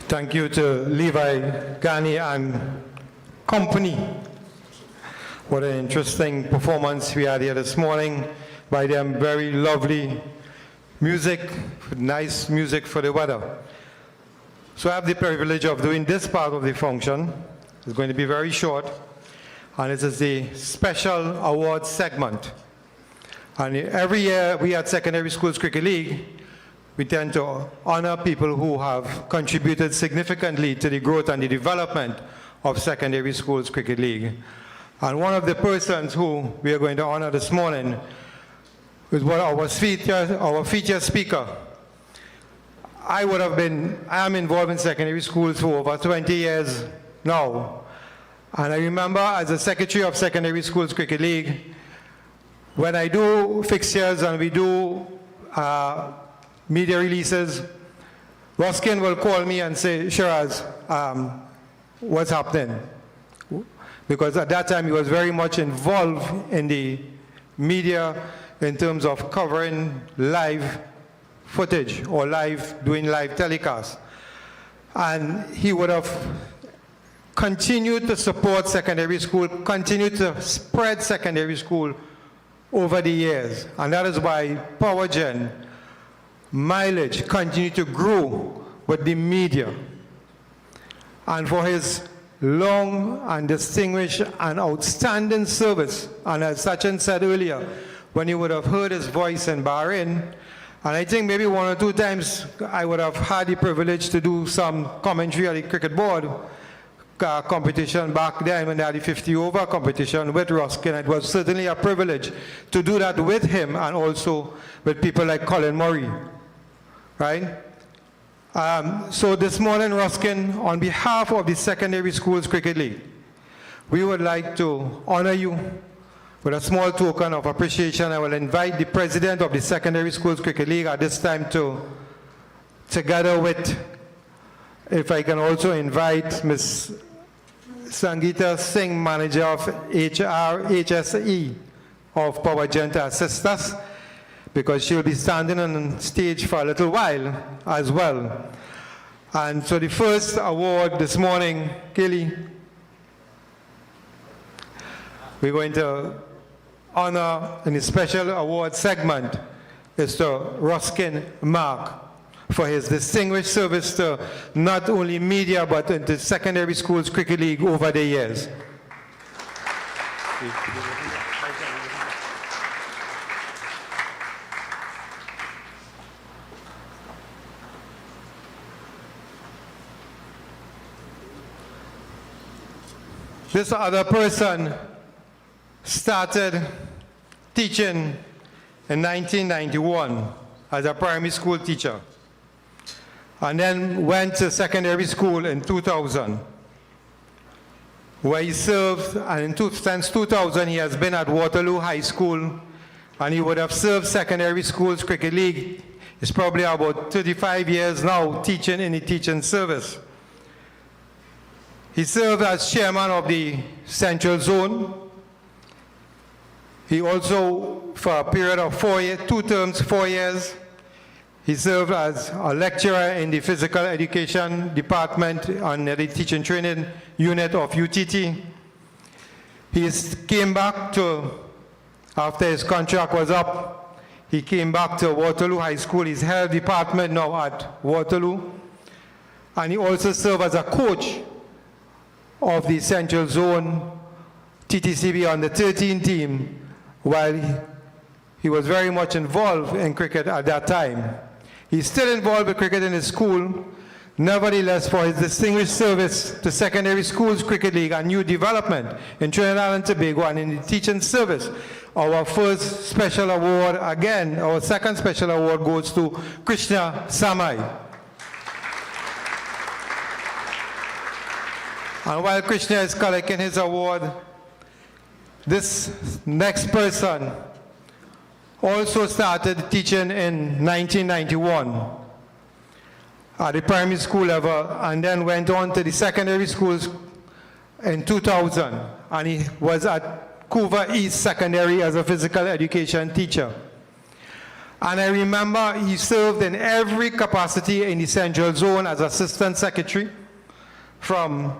Thank you to Levi, Gani, and company. What an interesting performance we had here this morning by them. Very lovely music, nice music for the weather. So I have the privilege of doing this part of the function. It's going to be very short, and it is the special awards segment. And every year we at Secondary Schools Cricket League, we tend to honor people who have contributed significantly to the growth and the development of Secondary Schools Cricket League. And one of the persons who we are going to honor this morning is our feature speaker. I am involved in secondary schools for over 20 years now. And I remember as a secretary of Secondary Schools Cricket League, when I do fixtures and we do media releases, Ruskin will call me and say, Shiraz, what's happening? Because at that time he was very much involved in the media in terms of covering live footage or doing live telecasts. And he would have continued to support secondary school, continued to spread secondary school over the years. And that is why Powergen mileage continued to grow with the media. And for his long and distinguished and outstanding service, and as Sachin said earlier, when you would have heard his voice in Bahrain, and I think maybe one or two times I would have had the privilege to do some commentary at the cricket board competition back then when they had the 50 over competition with Ruskin. It was certainly a privilege to do that with him and also with people like Colin Murray, right? So this morning, Ruskin, on behalf of the Secondary Schools Cricket League, we would like to honor you with a small token of appreciation. I will invite the president of the Secondary Schools Cricket League at this time to, together with, if I can also invite Ms. Sangeeta Singh, manager of HSE of Powergen, to assist us, because she'll be standing on stage for a little while as well. And so the first award this morning, Kelly, we're going to honor in the special award segment is to Ruskin Mark for his distinguished service to not only media but into Secondary Schools Cricket League over the years. This other person started teaching in 1991 as a primary school teacher, and then went to secondary school in 2000, where he served, and since 2000 he has been at Waterloo High School, and he would have served Secondary Schools Cricket League. It's probably about 35 years now teaching in the teaching service. He served as chairman of the Central Zone. He also, for a period of 4 years, 2 terms, 4 years, he served as a lecturer in the physical education department on the teaching training unit of UTT. He came back to, after his contract was up, he came back to Waterloo High School. He's head department now at Waterloo. And he also served as a coach of the Central Zone TTCB on the 13 team, while he was very much involved in cricket at that time. He's still involved with cricket in his school. Nevertheless, for his distinguished service to Secondary Schools Cricket League and new development in Trinidad and Tobago and in the teaching service, our first special award, again, our second special award goes to Krishna Samai. And while Krishna is collecting his award, this next person also started teaching in 1991 at the primary school level, and then went on to the secondary schools in 2000, and he was at Couva East Secondary as a physical education teacher. And I remember he served in every capacity in the Central Zone as Assistant Secretary from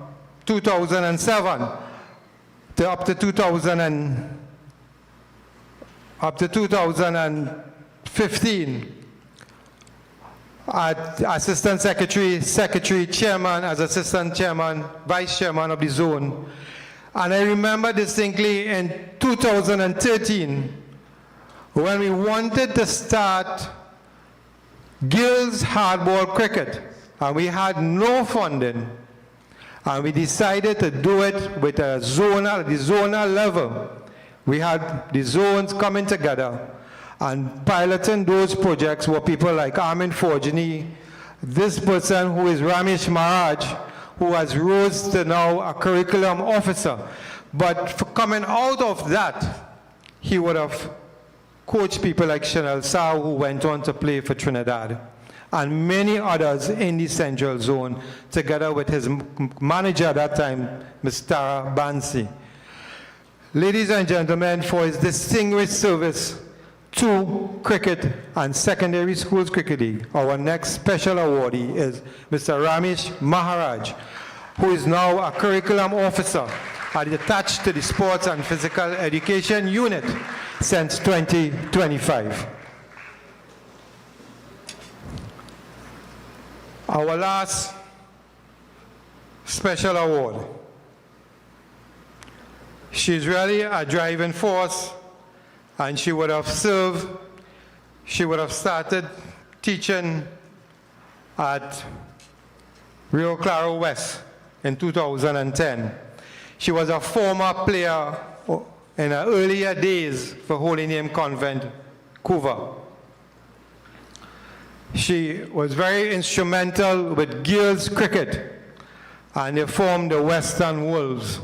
2007 to up to 2015. Assistant Secretary, Secretary, Chairman, as Assistant Chairman, Vice Chairman of the zone. And I remember distinctly in 2013, when we wanted to start girls hardball cricket, and we had no funding, and we decided to do it with the zonal level. We had the zones coming together, and piloting those projects were people like Armin Forgini, this person who is Ramesh Maharaj, who has rose to now a curriculum officer. But for coming out of that, he would have coached people like Chanel Sao, who went on to play for Trinidad, and many others in the Central Zone, together with his manager at that time, Ms. Tara Bansi. Ladies and gentlemen, for his distinguished service to cricket and secondary schools cricket league, our next special awardee is Mr. Ramesh Maharaj, who is now a curriculum officer attached to the Sports and Physical Education Unit since 2025. Our last special award. She's really a driving force, and she would have started teaching at Rio Claro West in 2010. She was a former player in her earlier days for Holy Name Convent, Cuba. She was very instrumental with girls cricket, and they formed the Western Wolves.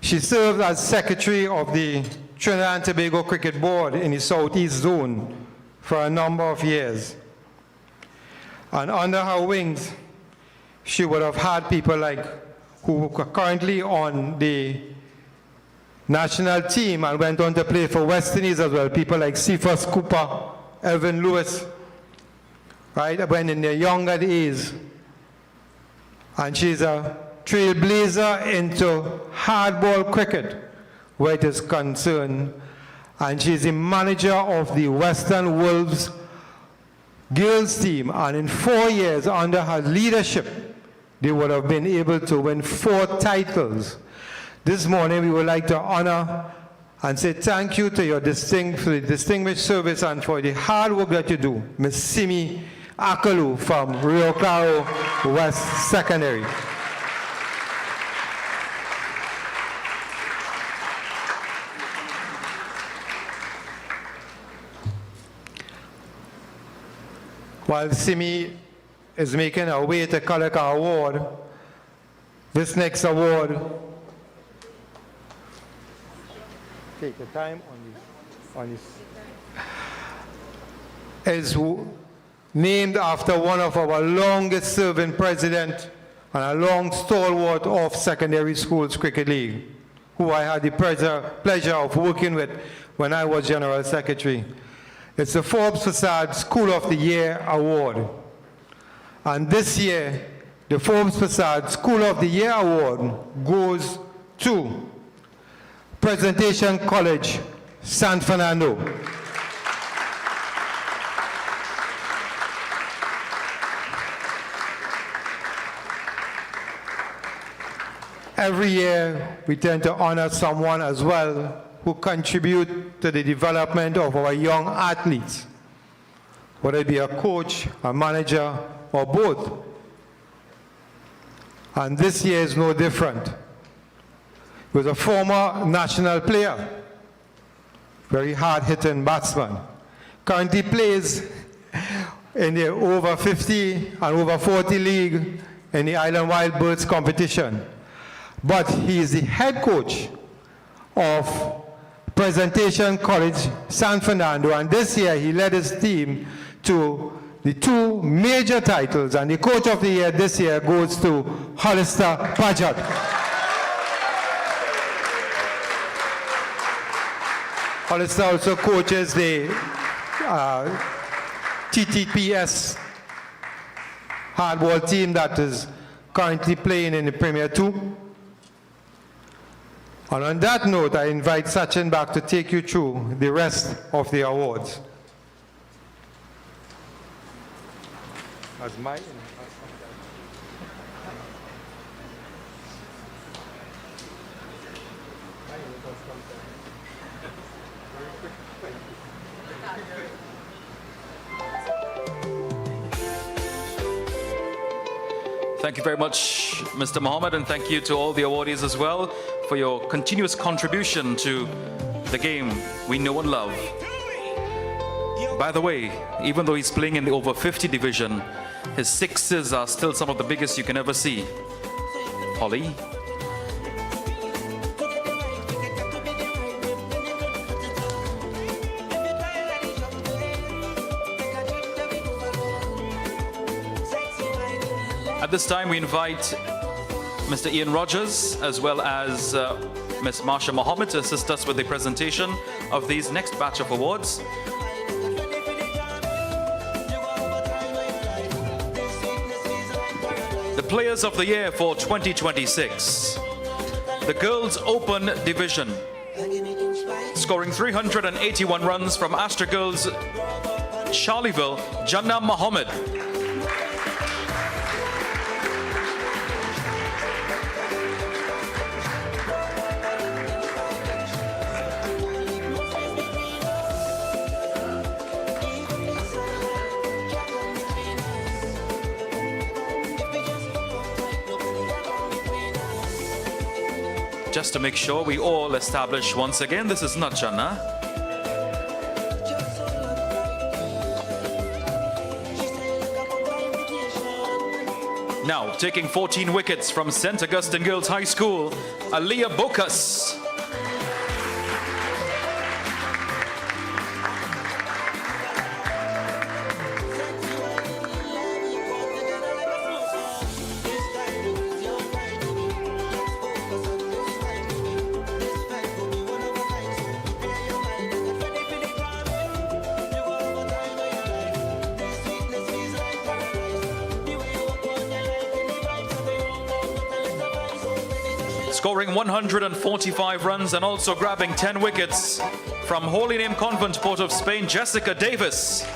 She served as secretary of the Trinidad and Tobago Cricket Board in the Southeast Zone for a number of years. And under her wings, she would have had people like who are currently on the national team and went on to play for West Indies as well, people like Cephas Cooper, Elvin Lewis, right, when in their younger days. And she's a trailblazer into hardball cricket, where it is concerned, and she's the manager of the Western Wolves girls team, and in 4 years under her leadership, they would have been able to win 4 titles. This morning we would like to honor and say thank you to your distinguished service and for the hard work that you do, Ms. Simi Akalu from Rio Claro West Secondary. While Simi is making her way to collect her award, this next award, take your time on this, is named after one of our longest serving president and a long stalwart of secondary schools cricket league, who I had the pleasure of working with when I was General Secretary. It's the Forbes Facade School of the Year Award. And this year, the Forbes Facade School of the Year Award goes to Presentation College, San Fernando. Every year, we tend to honor someone as well who contribute to the development of our young athletes, whether it be a coach, a manager, or both. And this year is no different. He was a former national player, very hard-hitting batsman. Currently plays in the over 50 and over 40 league in the Island Wild Birds competition. But he is the head coach of Presentation College, San Fernando, and this year he led his team to the 2 major titles, and the coach of the year this year goes to Hollister Paget. Hollister also coaches the TTPS hardball team that is currently playing in the Premier 2. And on that note, I invite Sachin back to take you through the rest of the awards. Thank you very much, Mr. Mohammed, and thank you to all the awardees as well for your continuous contribution to the game we know and love. By the way, even though he's playing in the over 50 division, his sixes are still some of the biggest you can ever see. Holly. At this time, we invite Mr. Ian Rogers as well as Ms. Marsha Mohammed to assist us with the presentation of these next batch of awards. The Players of the Year for 2026. The Girls Open Division. Scoring 381 runs from Astra Girls Charleville, Jannah Mohammed. Just to make sure we all establish once again, this is not Jannah. Now, taking 14 wickets from St. Augustine Girls High School, Aliyah Bokas. Scoring 145 runs and also grabbing 10 wickets from Holy Name Convent, Port of Spain, Jessica Davis.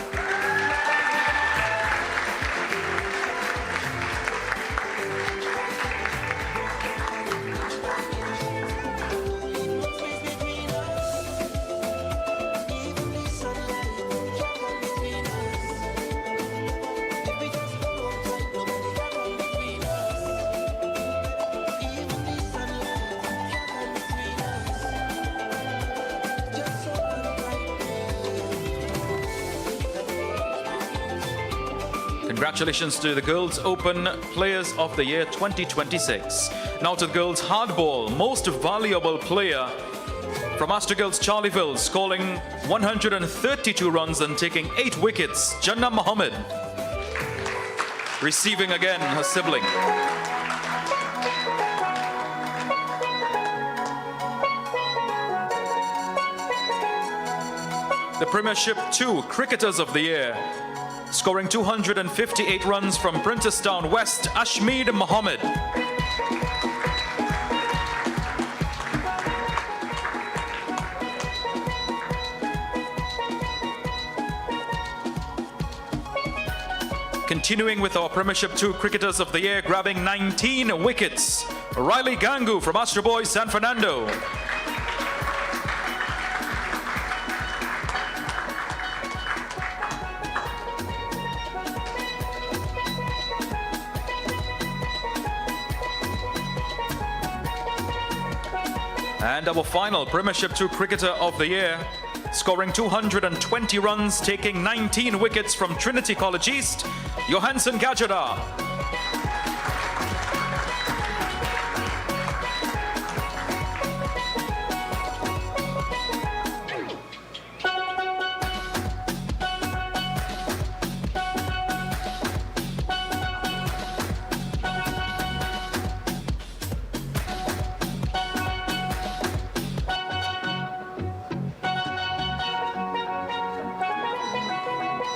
Congratulations to the Girls Open Players of the Year 2026. Now to the Girls Hardball Most Valuable Player from Astra Girls Charleville, scoring 132 runs and taking 8 wickets, Jannah Mohammed. Receiving again her sibling. The Premiership 2 Cricketers of the Year, scoring 258 runs from Princestown West, Ashmeed Mohammed. Continuing with our Premiership 2 Cricketers of the Year, grabbing 19 wickets, Riley Gangu from Astra Boys San Fernando. And our final Premiership 2 Cricketer of the Year, scoring 220 runs, taking 19 wickets from Trinity College East, Johansson Gajada.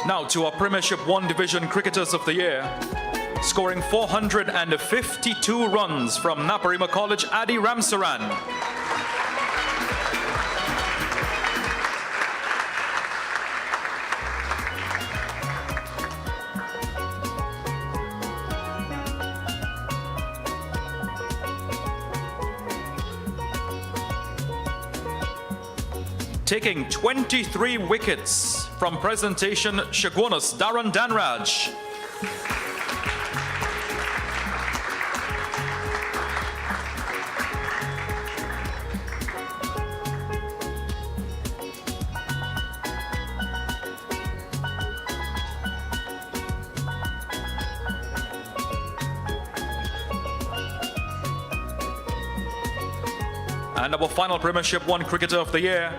Now to our Premiership 1 Division Cricketers of the Year. Scoring 452 runs from Naparima College, Adi Ramsaran. Taking 23 wickets from Presentation Shagwanas, Darren Danraj. And our final Premiership 1 Cricketer of the Year,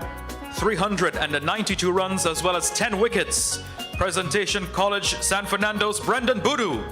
392 runs as well as 10 wickets. Presentation College, San Fernando's Brendan Boodoo.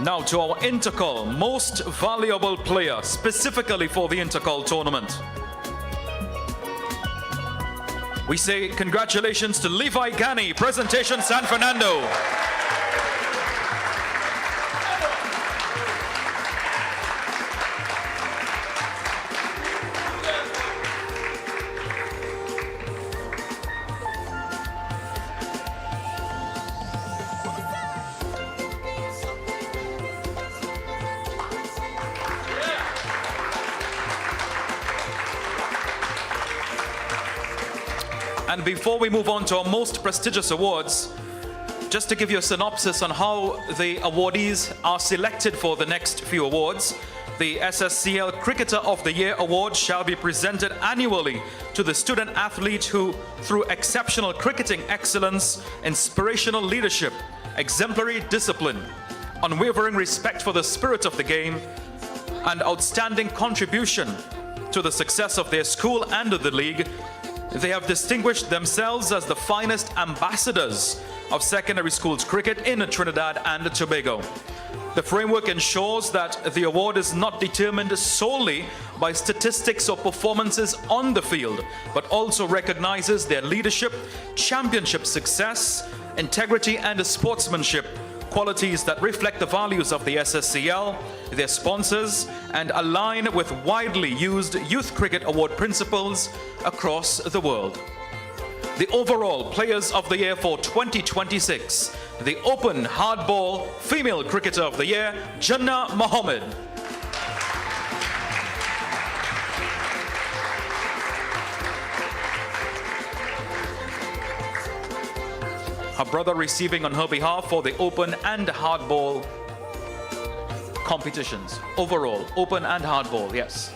Now to our Intercol Most Valuable Player, specifically for the Intercol tournament. We say congratulations to Levi Gani, Presentation San Fernando. And before we move on to our most prestigious awards, just to give you a synopsis on how the awardees are selected for the next few awards, the Sscl Cricketer of the Year Award shall be presented annually to the student athlete who, through exceptional cricketing excellence, inspirational leadership, exemplary discipline, unwavering respect for the spirit of the game, and outstanding contribution to the success of their school and of the league, they have distinguished themselves as the finest ambassadors of secondary schools cricket in Trinidad and Tobago. The framework ensures that the award is not determined solely by statistics or performances on the field, but also recognizes their leadership, championship success, integrity and sportsmanship, qualities that reflect the values of the Sscl, their sponsors, and align with widely used youth cricket award principles across the world. The overall Players of the Year for 2026, the Open Hardball Female Cricketer of the Year, Jannah Mohammed. Her brother receiving on her behalf for the open and hardball competitions. Overall, open and hardball, yes.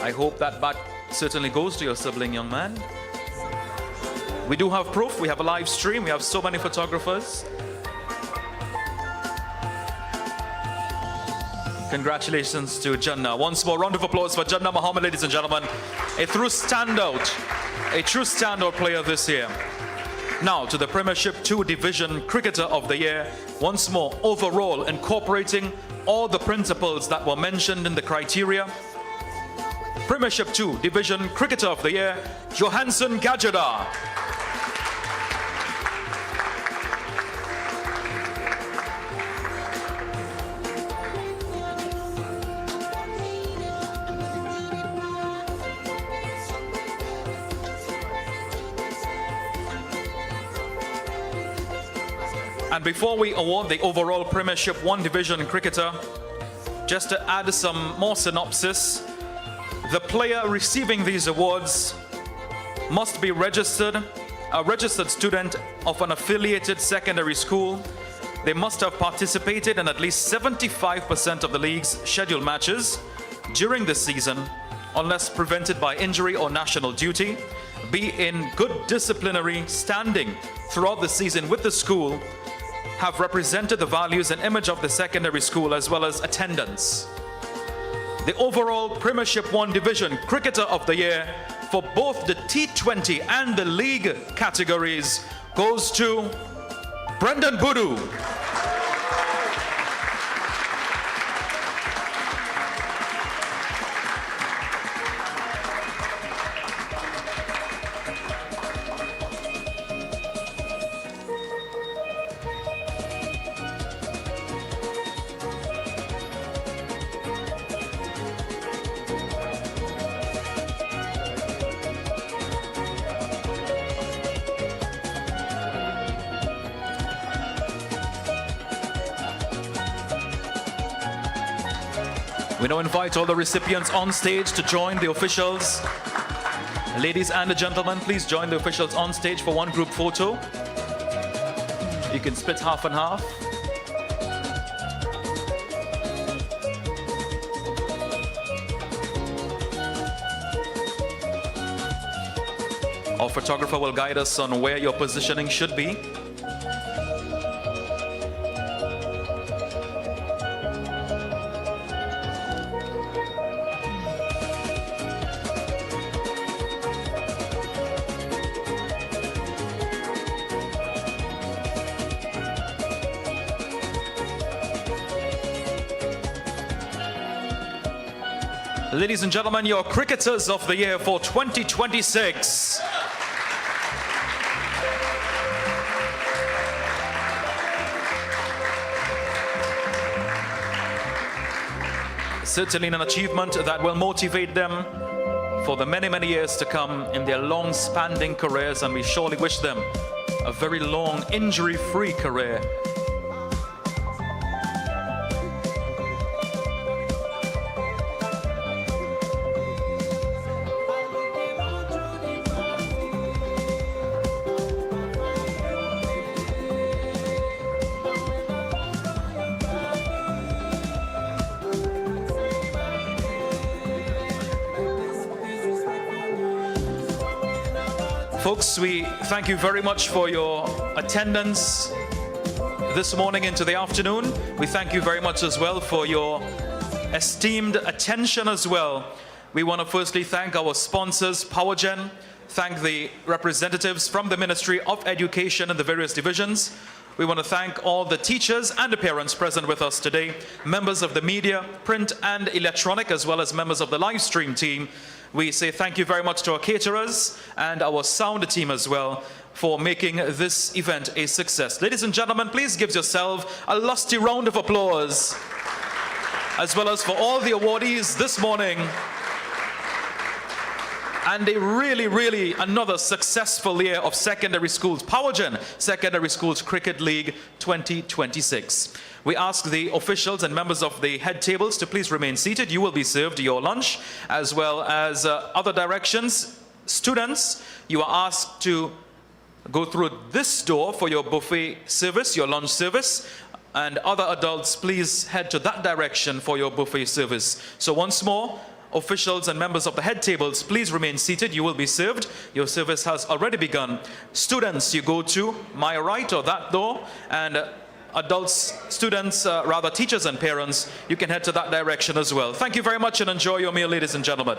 I hope that bat certainly goes to your sibling, young man. We do have proof, we have a live stream, we have so many photographers. Congratulations to Jannah. Once more, round of applause for Jannah Mohammed, ladies and gentlemen. A true standout player this year. Now to the Premiership 2 Division Cricketer of the Year. Once more, overall, incorporating all the principles that were mentioned in the criteria. Premiership 2 Division Cricketer of the Year, Johansson Gajada. And before we award the overall Premiership 1 Division Cricketer, just to add some more synopsis, the player receiving these awards must be a registered student of an affiliated secondary school. They must have participated in at least 75% of the league's scheduled matches during the season, unless prevented by injury or national duty. be in good disciplinary standing throughout the season with the school, have represented the values and image of the secondary school as well as attendance. The overall Premiership 1 Division Cricketer of the Year for both the T20 and the League categories goes to Brendan Budu. We now invite all the recipients on stage to join the officials. Ladies and gentlemen, please join the officials on stage for one group photo. You can split half and half. Our photographer will guide us on where your positioning should be. Ladies and gentlemen, your Cricketers of the Year for 2026. Certainly an achievement that will motivate them for the many, many years to come in their long-spanning careers, and we surely wish them a very long, injury-free career. Folks, we thank you very much for your attendance this morning into the afternoon. We thank you very much as well for your esteemed attention as well. We want to firstly thank our sponsors, Powergen, thank the representatives from the Ministry of Education and the various divisions. We want to thank all the teachers and the parents present with us today, members of the media, print and electronic, as well as members of the live stream team. We say thank you very much to our caterers and our sound team as well for making this event a success. Ladies and gentlemen, please give yourself a lusty round of applause, as well as for all the awardees this morning. And a really another successful year of secondary schools, Powergen Secondary Schools Cricket League 2026. We ask the officials and members of the head tables to please remain seated. You will be served your lunch as well as other directions. Students, you are asked to go through this door for your buffet service, your lunch service. And other adults, please head to that direction for your buffet service. So once more, officials and members of the head tables, please remain seated. You will be served. Your service has already begun. Students, you go to my right or that door, and adults, students, rather teachers and parents, you can head to that direction as well. Thank you very much and enjoy your meal, ladies and gentlemen.